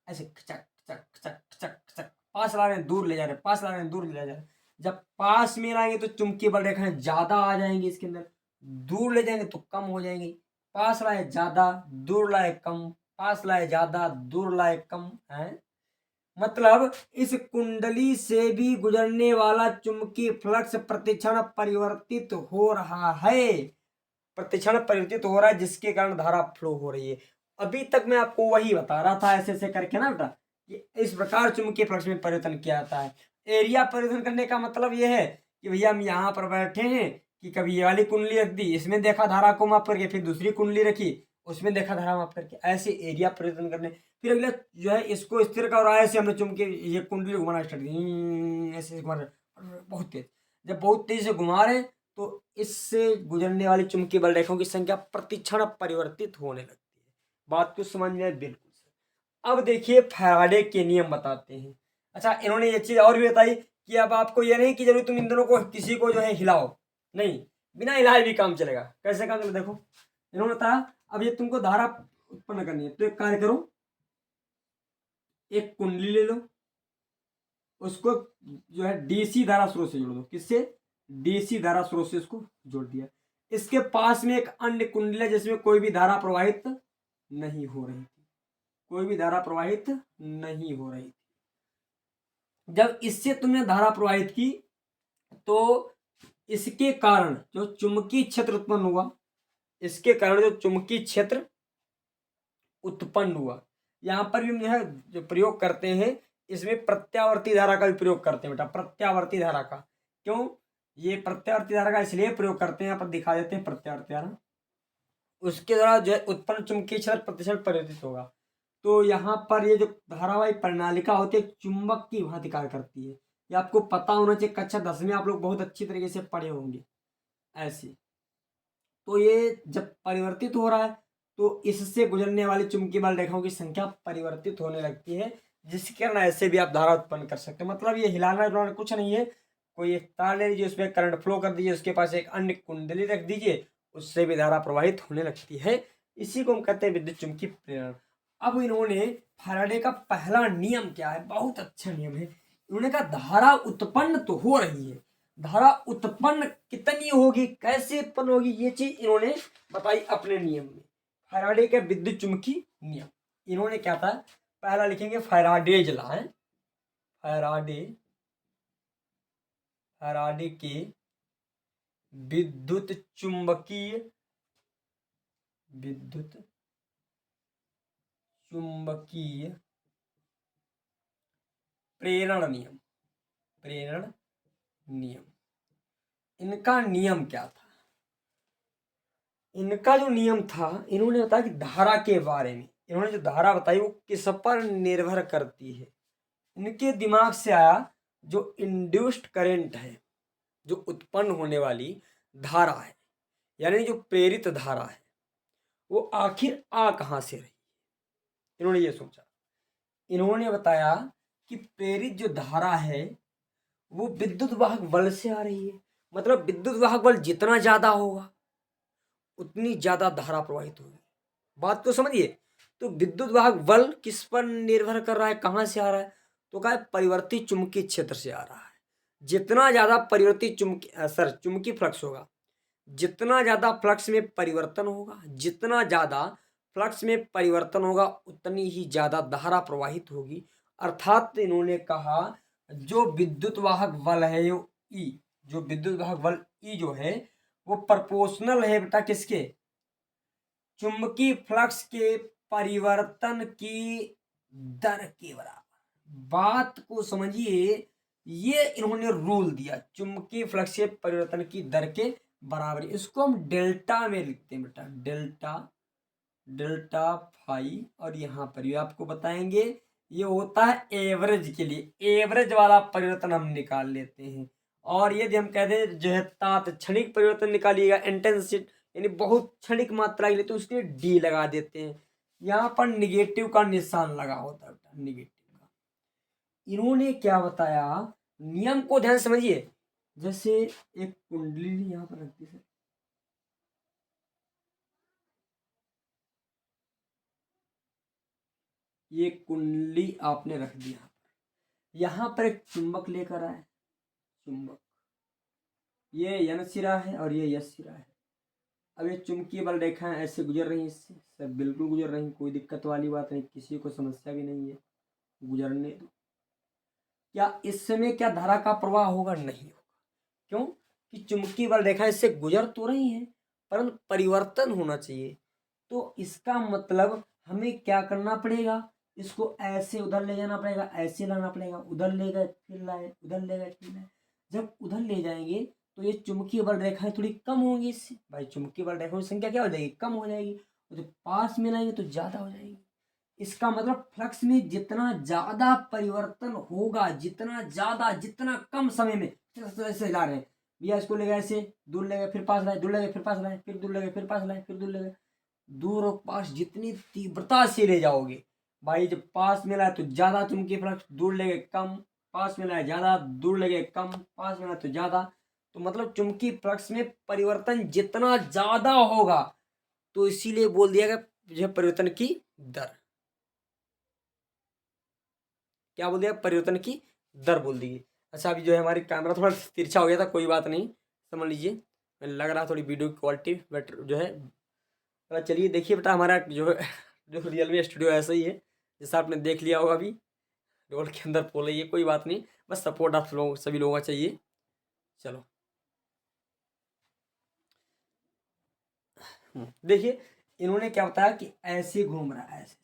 ऐसे खचक खचक खचक खचक खचक पास ला रहे हैं, दूर ले जा रहे हैं, पास ला रहे हैं, दूर ले जा रहे हैं। जब पास में लाएंगे तो चुंबकीय बल रेखाएं ज्यादा आ जाएंगी इसके अंदर, दूर ले जाएंगे तो कम हो जाएंगी। पास लाए ज्यादा, दूर लाए कम, पास लाए ज्यादा, दूर लाए कम है। मतलब इस कुंडली से भी गुजरने वाला चुंबकीय फ्लक्स प्रतिक्षण परिवर्तित हो रहा है, प्रतिक्षण परिवर्तित हो रहा है, जिसके कारण धारा फ्लो हो रही है। अभी तक मैं आपको वही बता रहा था ऐसे ऐसे करके ना बेटा, कि इस प्रकार चुंबकीय फ्लक्स में परिवर्तन किया जाता है। एरिया परिवर्तन करने का मतलब यह है कि भैया हम यहाँ पर बैठे हैं, कि कभी ये वाली कुंडली रख दी, इसमें देखा धारा को माप करके, फिर दूसरी कुंडली रखी, उसमें देखा धारा माप करके, ऐसे एरिया परिवर्तन करने। फिर अगला जो है इसको स्थिर का, और ऐसे हमने चुंबकीय ये कुंडली घुमाना स्टार्ट की, ऐसे घुमा रहे बहुत तेज। जब बहुत तेज से घुमा रहे तो इससे गुजरने वाली चुंबकीय बल रेखाओं की संख्या प्रतिक्षण परिवर्तित होने लगती है। बात को समझ में बिल्कुल सर। अब देखिए फैराडे के नियम बताते हैं। अच्छा, इन्होंने ये चीज और भी बताई कि अब आपको ये नहीं कि जरूर तुम इन दोनों को किसी को जो है हिलाओ, नहीं, बिना हिलाए भी काम चलेगा। कैसे काम चलेगा देखो, इन्होंने बताया अब ये तुमको धारा उत्पन्न करनी है, तो एक कार्य करो, एक कुंडली ले लो, उसको जो है डीसी धारा स्रोत से जोड़ दो। किससे, डीसी धारा स्रोत से इसको जोड़ दिया। इसके पास में एक अन्य कुंडली है जिसमें कोई भी धारा प्रवाहित नहीं हो रही थी, कोई भी धारा प्रवाहित नहीं हो रही थी। जब इससे तुमने धारा प्रवाहित की तो इसके कारण जो चुंबकीय क्षेत्र उत्पन्न हुआ, इसके कारण जो चुंबकीय क्षेत्र उत्पन्न हुआ, यहां पर भी हम जो है जो प्रयोग करते हैं, इसमें प्रत्यावर्ती धारा का भी प्रयोग करते हैं बेटा, प्रत्यावर्ती धारा का। क्यों, ये प्रत्यावर्ती धारा का इसलिए प्रयोग करते हैं, यहाँ पर दिखा देते हैं प्रत्यावर्ती धारा। उसके द्वारा जो है उत्पन्न चुंबकीय क्षेत्र प्रतिशत परिवर्तित होगा। तो यहाँ पर ये जो धारावाही प्रणालिका होती है चुंबक की भांति कार्य करती है, ये आपको पता होना चाहिए, कक्षा 10 में आप लोग बहुत अच्छी तरीके से पढ़े होंगे ऐसे। तो ये जब परिवर्तित हो रहा है तो इससे गुजरने वाली चुंबकीय बल रेखाओं की संख्या परिवर्तित होने लगती है, जिसके कारण ऐसे भी आप धारा उत्पन्न कर सकते हो। मतलब ये हिलाना डुलाना कुछ नहीं है, कोई एक तार ले लीजिए, उसमें करंट फ्लो कर दीजिए, उसके पास एक अन्य कुंडली रख दीजिए, उससे भी धारा प्रवाहित होने लगती है। इसी को हम कहते हैं विद्युत चुंबकीय प्रेरण। अब इन्होंने फैराडे का पहला नियम क्या है, बहुत अच्छा नियम है। इन्होंने कहा धारा उत्पन्न तो हो रही है, धारा उत्पन्न कितनी होगी, कैसे उत्पन्न होगी, ये चीज इन्होंने बताई अपने नियम में, फैराडे के विद्युत चुंबकीय नियम। इन्होंने क्या था, पहला लिखेंगे फैराडेज लॉ है, फैराडे के विद्युत चुंबकीय प्रेरण नियम। इनका नियम क्या था, इनका जो नियम था, इन्होंने बताया कि धारा के बारे में, इन्होंने जो धारा बताई वो किस पर निर्भर करती है। इनके दिमाग से आया जो इंड्यूस्ड करंट है, जो उत्पन्न होने वाली धारा है, यानी जो प्रेरित धारा है, वो आखिर आ कहां से रही। इन्होंने ये सोचा, इन्होंने बताया कि प्रेरित जो धारा है वो विद्युत वाहक बल से आ रही है। मतलब विद्युत वाहक बल जितना ज्यादा होगा उतनी ज्यादा धारा प्रवाहित होगी। बात को समझिए। तो विद्युत वाहक बल किस पर निर्भर कर रहा है, कहां से आ रहा है, तो कहा परिवर्तित चुंबकीय क्षेत्र से आ रहा है। जितना ज्यादा परिवर्तित चुंबकीय फ्लक्स होगा, जितना ज्यादा फ्लक्स में परिवर्तन होगा, जितना ज्यादा फ्लक्स में परिवर्तन होगा उतनी ही ज्यादा धारा प्रवाहित होगी। अर्थात इन्होंने कहा जो विद्युत वाहक बल है जो ई, जो विद्युत वाहक बल ई जो है वो प्रोपोर्शनल है बेटा किसके, चुंबकीय फ्लक्स के परिवर्तन की दर के बराबर। बात को समझिए, ये इन्होंने रूल दिया, चुंबकीय फ्लक्स के परिवर्तन की दर के बराबर। इसको हम डेल्टा में लिखते हैं बेटा, डेल्टा फाई। और यहाँ पर ये आपको बताएंगे, ये होता है एवरेज के लिए, एवरेज वाला परिवर्तन हम निकाल लेते हैं। और यदि हम कहते हैं जो है तात्क्षणिक परिवर्तन निकालिएगा, इंटेंसिटी यानी बहुत क्षणिक मात्रा के लिए, तो उसके लिए डी लगा देते हैं। यहाँ पर निगेटिव का निशान लगा होता है, निगेटिव का। इन्होंने क्या बताया, नियम को ध्यान समझिए। जैसे एक कुंडली यहाँ पर रखती है, ये कुंडली आपने रख दिया, यहाँ पर एक चुंबक लेकर आए, चुंबक, ये एन सिरा है और ये एस सिरा है। अब ये चुंबकीय बल रेखाएं ऐसे गुजर रही हैं, इससे सब बिल्कुल गुजर रही हैं, कोई दिक्कत वाली बात नहीं, किसी को समस्या भी नहीं है, गुजरने दो। क्या इस समय क्या धारा का प्रवाह होगा, नहीं होगा। क्यों कि चुंबकीय बल रेखाएं इससे गुजर तो रही हैं, परंतु परिवर्तन होना चाहिए। तो इसका मतलब हमें क्या करना पड़ेगा, इसको ऐसे उधर ले जाना पड़ेगा, ऐसे लाना पड़ेगा, उधर ले गए फिर लाए, उधर ले गए फिर लाए। जब उधर ले जाएंगे तो ये चुंबकीय बल रेखाएं थोड़ी कम होंगी, इससे भाई चुंबकीय बल रेखाओं की संख्या क्या हो जाएगी, कम हो जाएगी। और जब पास में लाएंगे तो ज्यादा हो जाएगी। इसका मतलब फ्लक्स में जितना ज्यादा परिवर्तन होगा, जितना ज्यादा, जितना कम समय में, ऐसे ला रहे हैं भैया, इसको ले गए ऐसे, दूर ले गए फिर पास लाए, दूर ले गए फिर पास लाए, फिर दूर ले गए फिर पास लाए, फिर दूर ले गए। दूर और पास जितनी तीव्रता से ले जाओगे भाई, जब पास में लाए तो ज्यादा चुंबकीय फ्लक्स, दूर ले गए कम, पास में लाए ज्यादा, दूर ले गए कम, पास में लाए तो ज्यादा। तो मतलब चुंबकीय फ्लक्स में परिवर्तन जितना ज्यादा होगा, तो इसीलिए बोल दिया गया यह परिवर्तन की दर, क्या बोल दिया, परिवर्तन की दर बोल दी। अच्छा अभी जो है हमारी कैमरा थोड़ा तिरछा हो गया था, कोई बात नहीं, समझ लीजिए, लग रहा थोड़ी वीडियो की क्वालिटी बेटर जो है। चलिए देखिए बेटा, हमारा जो है जो रियलमी स्टूडियो ऐसा ही है, जैसा आपने देख लिया होगा अभी, रोल के अंदर बोल रही है, कोई बात नहीं, बस सपोर्ट आप लोग सभी लोगों का चाहिए। चलो देखिए, इन्होंने क्या बताया कि ऐसे घूम रहा है, ऐसे,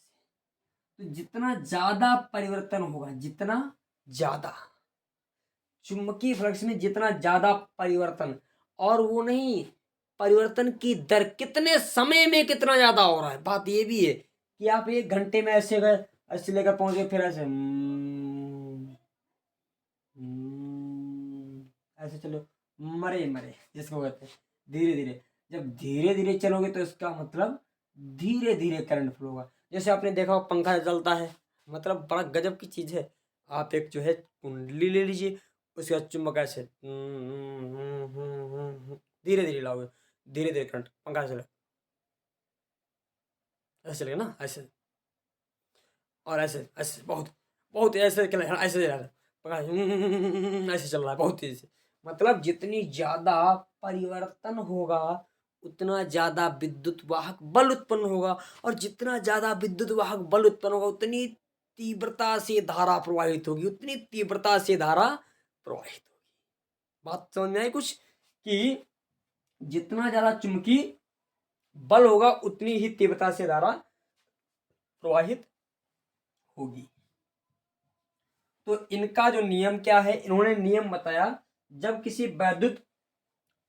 तो जितना ज्यादा परिवर्तन होगा, जितना ज्यादा चुंबकीय फ्लक्स में जितना ज्यादा परिवर्तन, और वो नहीं, परिवर्तन की दर कितने समय में कितना ज्यादा हो रहा है। बात ये भी है कि आप 1 घंटे में ऐसे गए, ऐसे लेकर पहुंच गए, फिर ऐसे ऐसे चलो, मरे मरे जिसको कहते हैं, धीरे धीरे। जब धीरे धीरे चलोगे तो इसका मतलब धीरे धीरे करंट फ्लो होगा। जैसे आपने देखा हो पंखा चलता है, मतलब बड़ा गजब की चीज है। आप एक जो है कुंडली ले लीजिए, उसके बाद चुंबक ऐसे धीरे धीरे लाओगे, धीरे धीरे करंट पंखा चले, ऐसे चलेगा ना, ऐसे, और ऐसे ऐसे बहुत बहुत ऐसे ऐसे पंखा ऐसे चल रहा है बहुत तेजी से। मतलब जितनी ज्यादा परिवर्तन होगा उतना ज्यादा विद्युत वाहक बल उत्पन्न होगा, और जितना ज्यादा विद्युत वाहक बल उत्पन्न होगा उतनी तीव्रता से धारा प्रवाहित होगी, उतनी तीव्रता से धारा प्रवाहित होगी। बात समझ में आई कुछ, कि जितना ज्यादा चुंबकीय बल होगा उतनी ही तीव्रता से धारा प्रवाहित होगी। तो इनका जो नियम क्या है, इन्होंने नियम बताया, जब किसी वैद्युत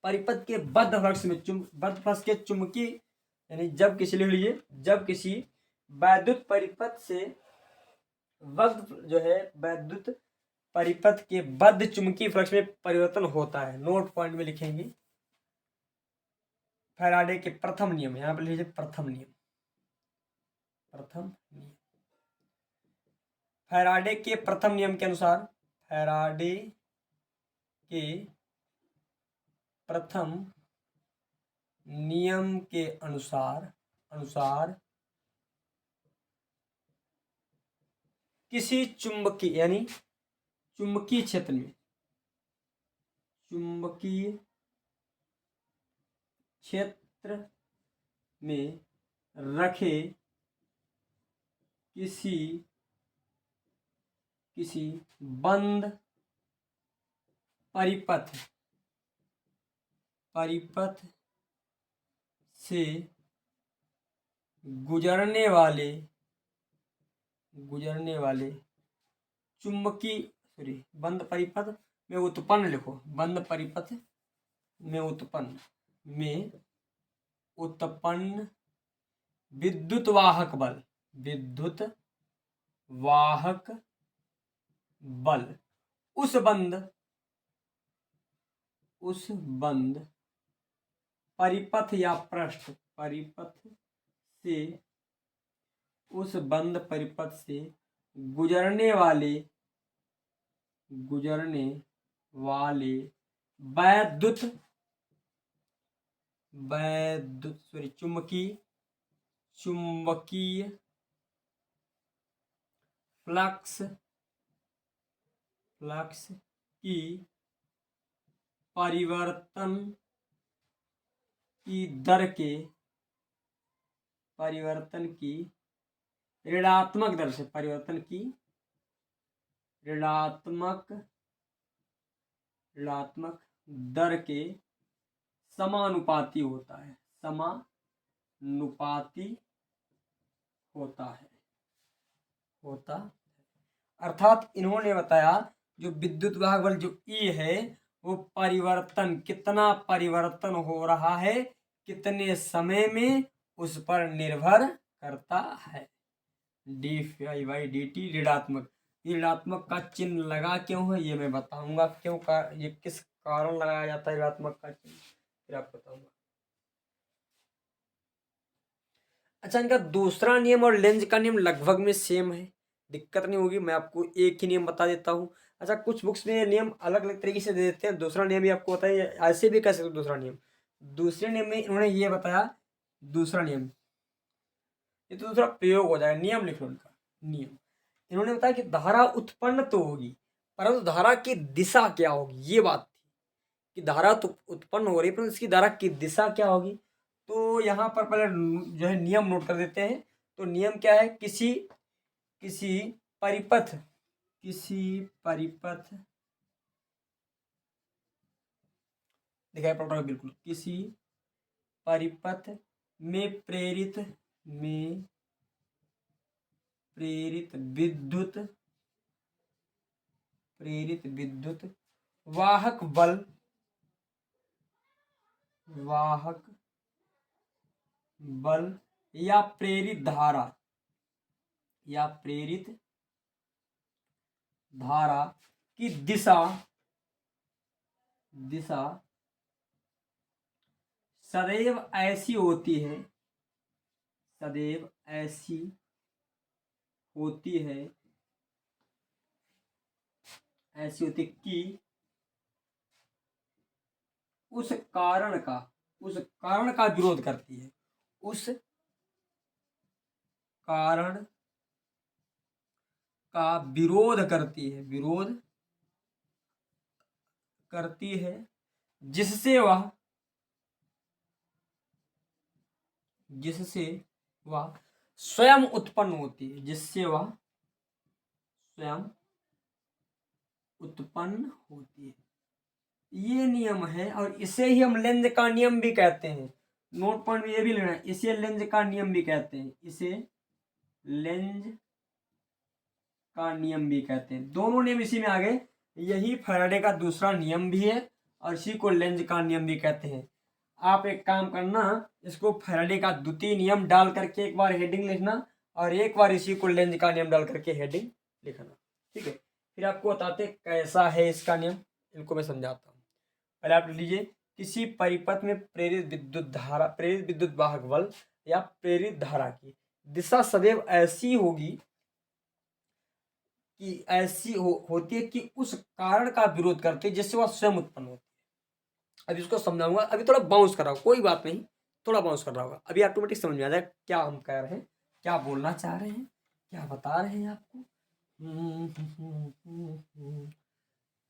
परिपथ के बद्ध फ्लक्स में बद्ध फ्लक्स के चुंबकीय, यानी जब किसी, लिख लीजिए, जब किसी वैद्युत परिपथ से जो है वैद्युत परिपथ के बद्ध चुंबकीय फ्लक्स में परिवर्तन होता है, नोट पॉइंट में लिखेंगे फैराडे के प्रथम नियम, यहां पर लीजिए प्रथम नियम, प्रथम नियम फैराडे के प्रथम नियम के अनुसार, फैराडे के प्रथम नियम के अनुसार किसी चुंबकीय, यानी चुंबकीय क्षेत्र में, चुंबकीय क्षेत्र में रखे किसी बंद परिपथ से गुजरने वाले चुंबकीय, बंद परिपथ में उत्पन्न, लिखो, बंद परिपथ में उत्पन्न विद्युत वाहक बल उस बंद परिपथ या पृष्ठ से, उस बंद परिपथ से गुजरने वाले वैद्युत चुंबकीय फ्लक्स की परिवर्तन की दर के ऋणात्मक दर से, ऋणात्मक दर के समानुपाती होता है। अर्थात इन्होंने बताया जो विद्युत वाहक बल जो E है वो कितना परिवर्तन हो रहा है, कितने समय में, उस पर निर्भर करता है। dϕ/dt ऋणात्मक का चिन्ह लगा क्यों है ये मैं बताऊंगा, ये किस कारण लगाया जाता है ऋणात्मक का चिन्ह, फिर आपको बताऊंगा। अच्छा, इनका दूसरा नियम और लेंज का नियम लगभग में सेम है, दिक्कत नहीं होगी, मैं आपको एक ही नियम बता देता हूँ। अच्छा, कुछ बुक्स में नियम अलग अलग तरीके से दे देते हैं, दूसरा नियम भी आपको बताइए, ऐसे भी कह सकते हो दूसरे नियम में इन्होंने ये बताया, दूसरा नियम, ये तो दूसरा प्रयोग हो जाएगा, नियम लिख लो उनका नियम। इन्होंने बताया कि धारा उत्पन्न तो होगी, परंतु धारा की दिशा क्या होगी, ये बात थी कि धारा तो उत्पन्न हो रही है परंतु इसकी धारा की दिशा क्या होगी। तो यहाँ पर पहले जो है नियम नोट कर देते हैं। तो नियम क्या है, किसी परिपथ दिखाई पड़ रहा है बिल्कुल, किसी परिपथ में प्रेरित विद्युत वाहक बल या प्रेरित धारा की दिशा सदैव ऐसी होती है कि उस कारण का विरोध करती है, उस कारण का विरोध करती है, करती है जिससे वह स्वयं उत्पन्न होती है, जिससे वह स्वयं उत्पन्न होती है। ये नियम है और इसे ही हम लेंज का नियम भी कहते हैं। नोट पॉइंट में ये भी लेना है, इसे लेंज का नियम भी कहते हैं, इसे लेंज का नियम भी कहते हैं। दोनों नियम इसी में आ गए। यही फैराडे का दूसरा नियम भी है और इसी को लेंज का नियम भी कहते हैं। आप एक काम करना, इसको फैराडे का द्वितीय नियम डाल करके एक बार हेडिंग लिखना और एक बार इसी को लेंज का नियम डाल करके हेडिंग लिखना, ठीक है। फिर आपको बताते कैसा है इसका नियम, इनको मैं समझाता हूँ। पहले आप लीजिए, किसी परिपथ में प्रेरित विद्युत वाहक बल या प्रेरित धारा की दिशा सदैव ऐसी होगी कि होती है कि उस कारण का विरोध करते जिससे वह स्वयं उत्पन्न होती है। अब इसको समझाऊंगा, अभी थोड़ा बाउंस कर रहा हूँ, कोई बात नहीं, थोड़ा बाउंस कर रहा होगा, अभी ऑटोमेटिक समझ में आ जाए क्या हम कह रहे हैं, क्या बोलना चाह रहे हैं, क्या बता रहे हैं आपको।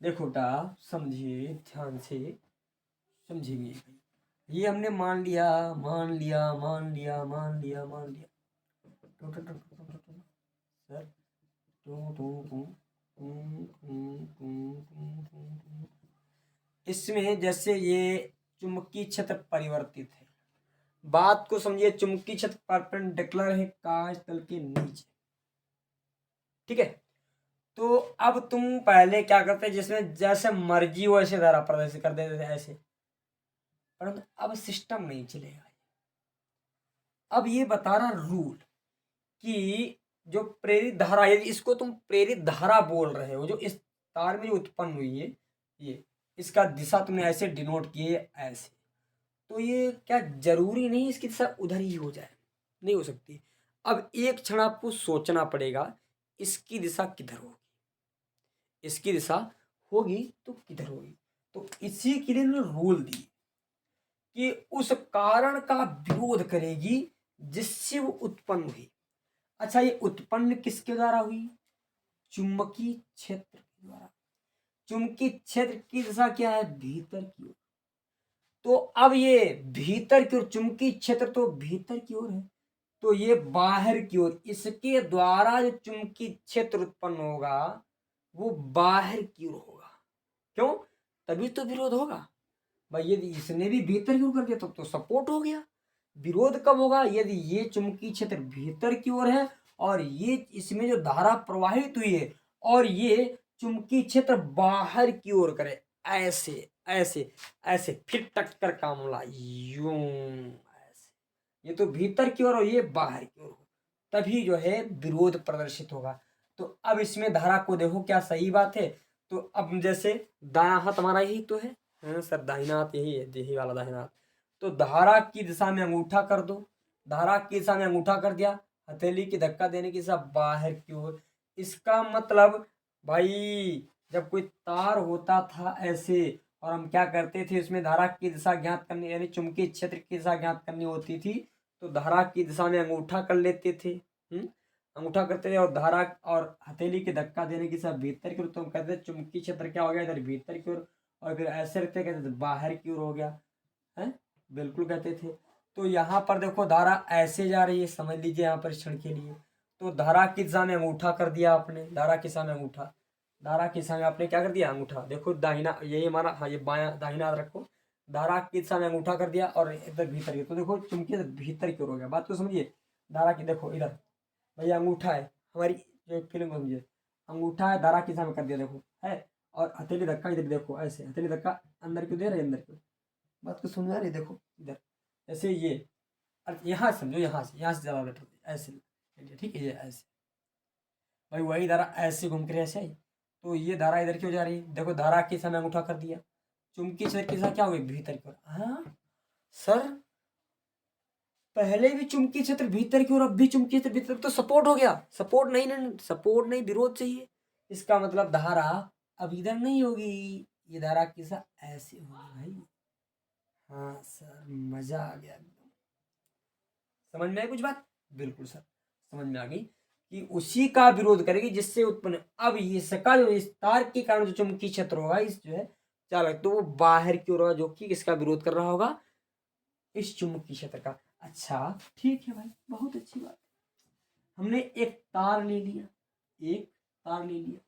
देखो बेटा, समझिए ध्यान से समझिए। ये हमने मान लिया सर, इसमें जैसे ये चुंबकीय क्षेत्र परिवर्तित है, बात को समझिए। चुंबकीय क्षेत्र परपेंडिकुलर है काज तल के नीचे, ठीक है। तो अब तुम पहले क्या करते, जिसमें जैसे मर्जी वैसे धारा प्रदर्शित कर देते थे ऐसे, परंतु अब सिस्टम नहीं चलेगा। अब ये बता रहा रूल कि जो प्रेरित धारा, यदि इसको तुम प्रेरित धारा बोल रहे हो, जो इस तार में उत्पन्न हुई है, ये इसका दिशा तुमने ऐसे डिनोट किए ऐसे, तो ये क्या जरूरी नहीं इसकी दिशा उधर ही हो जाए, नहीं हो सकती। अब एक क्षण आपको सोचना पड़ेगा, इसकी दिशा किधर होगी, इसकी दिशा होगी तो किधर होगी। तो इसी के लिए रूल दिए कि उस कारण का विरोध करेगी जिससे वो उत्पन्न हुई। अच्छा, ये उत्पन्न किसके द्वारा हुई? चुंबकीय क्षेत्र के द्वारा। चुंबकीय क्षेत्र की दिशा क्या है? भीतर की ओर। तो अब ये भीतर की ओर, चुंबकीय क्षेत्र तो भीतर की ओर है, तो ये बाहर की ओर, इसके द्वारा जो चुंबकीय क्षेत्र उत्पन्न होगा वो बाहर की ओर होगा। क्यों? तभी तो विरोध होगा भाई। यदि इसने भी भीतर की ओर कर दिया तब तो सपोर्ट हो गया। विरोध कब होगा? यदि ये चुंबकीय क्षेत्र भीतर की ओर है और ये इसमें जो धारा प्रवाहित हुई है और ये चुंबकीय क्षेत्र बाहर की ओर करे, ऐसे ऐसे ऐसे, फिर टक्कर का मामला यूं ऐसे। ये तो भीतर की ओर और ये बाहर की ओर, तभी जो है विरोध प्रदर्शित होगा। तो अब इसमें धारा को देखो, क्या सही बात है। तो अब जैसे दायां हाथ हमारा यही तो है सर, दाहिना हाथ यही है, यही वाला दाहिना हाथ। तो धारा की दिशा में अंगूठा कर दो, धारा की दिशा में अंगूठा कर दिया, हथेली की धक्का देने की दिशा बाहर की ओर। इसका मतलब भाई, जब कोई तार होता था ऐसे और हम क्या करते थे, इसमें धारा की दिशा ज्ञात करनी, यानी चुंबकीय क्षेत्र की दिशा ज्ञात करनी होती थी, तो धारा की दिशा में अंगूठा कर लेते थे। अंगूठा करते थे और धारा और हथेली के धक्का देने की सब भीतर की ओर, तो हम कहते थे चुंबकीय क्षेत्र क्या हो गया इधर भीतर की ओर, और फिर ऐसे रहते कहते थे बाहर की ओर हो गया है, बिल्कुल कहते थे। तो यहाँ पर देखो धारा ऐसे जा रही है, समझ लीजिए यहाँ पर क्षण के लिए। तो धारा की दिशा में अंगूठा कर दिया आपने, धारा की दिशा में अंगूठा, धारा की दिशा में आपने क्या कर दिया? अंगूठा। देखो दाहिना, यही हमारा, हाँ ये बायां दाहिना हाथ रखो, धारा की दिशा में अंगूठा कर दिया और इधर भीतर की, तो देखो चुंबकीय भीतर की ओर हो गया। बात को समझिए, धारा की देखो इधर भैया अंगूठा है, हमारी जो फीलिंग समझिए, अंगूठा है धारा की दिशा में कर दिया देखो है, और हथेली धक्का इधर देखो ऐसे, हथेली धक्का अंदर क्यों दे रहे, अंदर क्यों। बात को समझ आ रही? देखो इधर ऐसे, ये यहाँ समझो, यहाँ से ज़्यादा बेटर ऐसे, ठीक है, ये ऐसे भाई, वही धारा ऐसे घूम कर ऐसे आई, तो ये धारा इधर क्यों जा रही है? देखो धारा के समय अंगूठा कर दिया, चुंबकीय क्षेत्र के साथ क्या हो गई? भीतर की ओर। हाँ सर, पहले भी चुंबकीय क्षेत्र भीतर की ओर, अब भी चुंबकीय क्षेत्र भीतर, तो सपोर्ट हो गया। सपोर्ट नहीं, सपोर्ट नहीं, विरोध चाहिए। इसका मतलब धारा अब इधर नहीं होगी, ये धारा की दिशा ऐसे होगी भाई। हाँ सर, मजा आ गया एकदम। समझ में आई कुछ बात? बिल्कुल सर, समझ में आ गई कि उसी का विरोध करेगी जिससे उत्पन्न। अब इसका जो इस तार के कारण जो चुंबकीय क्षेत्र होगा, इस जो है चालक, तो वो बाहर की ओर होगा, जो कि किसका विरोध कर रहा होगा, इस चुंबकीय क्षेत्र का। अच्छा ठीक है भाई, बहुत अच्छी बात। हमने एक तार ले लिया, एक तार ले लिया।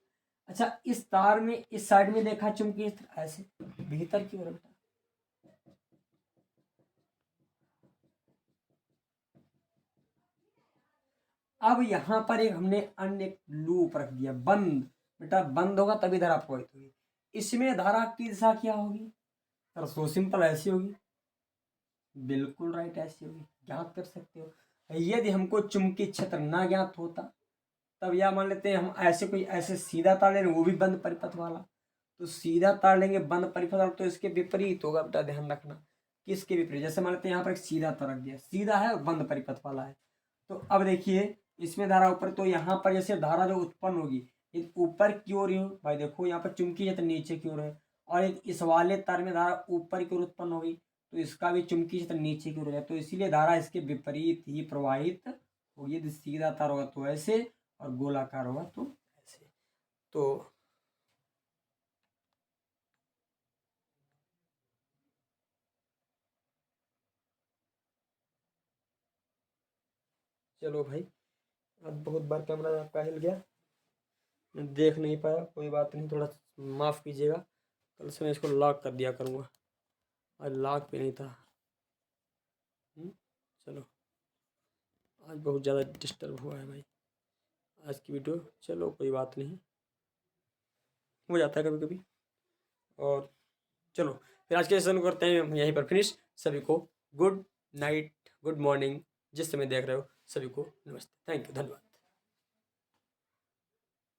अच्छा, इस तार में इस साइड में देखा चुंबकीय क्षेत्र ऐसे भीतर की ओर है बेटा। अब यहाँ पर एक हमने अन्य एक लूप रख दिया, बंद। बेटा बंद होगा तभी धारा प्रवाहित होगी। इसमें धारा की दिशा क्या होगी, सर सो सिंपल, ऐसी होगी। बिल्कुल राइट, ऐसी होगी। ज्ञात कर सकते हो। यदि हमको चुंबकीय क्षेत्र ना ज्ञात होता, तब यह मान लेते हैं हम ऐसे कोई ऐसे सीधा तार ले रहे, वो भी बंद परिपथ वाला, तो सीधा तार लेंगे बंद परिपथ वाला, तो इसके विपरीत होगा बेटा, ध्यान रखना। किसके विपरीत, जैसे मान लेते हैं यहाँ पर एक सीधा तार रख दिया, सीधा है और बंद परिपथ वाला है। तो अब देखिए इसमें धारा ऊपर, तो यहाँ पर जैसे धारा जो उत्पन्न होगी ये ऊपर की ओर हो भाई, देखो यहाँ पर चुंबकीय क्षेत्र नीचे की ओर है, और एक इस वाले तार में धारा ऊपर की ओर उत्पन्न होगी, तो इसका भी चुंबकीय क्षेत्र नीचे की ओर है, तो इसीलिए धारा इसके विपरीत ही प्रवाहित होगी। यदि सीधा तार होगा तो ऐसे, और गोलाकार होगा तो ऐसे। तो चलो भाई, अब बहुत बार कैमरा आपका हिल गया, मैं देख नहीं पाया, कोई बात नहीं, थोड़ा माफ़ कीजिएगा। कल से मैं इसको लॉक कर दिया करूँगा, आज लॉक पे नहीं था। चलो, आज बहुत ज़्यादा डिस्टर्ब हुआ है भाई आज की वीडियो। चलो कोई बात नहीं, हो जाता है कभी कभी। और चलो फिर आज के सेशन को करते हैं हम यहीं पर फिनिश। सभी को गुड नाइट, गुड मॉर्निंग, जिस समय देख रहे हो सभी को नमस्ते, थैंक यू, धन्यवाद।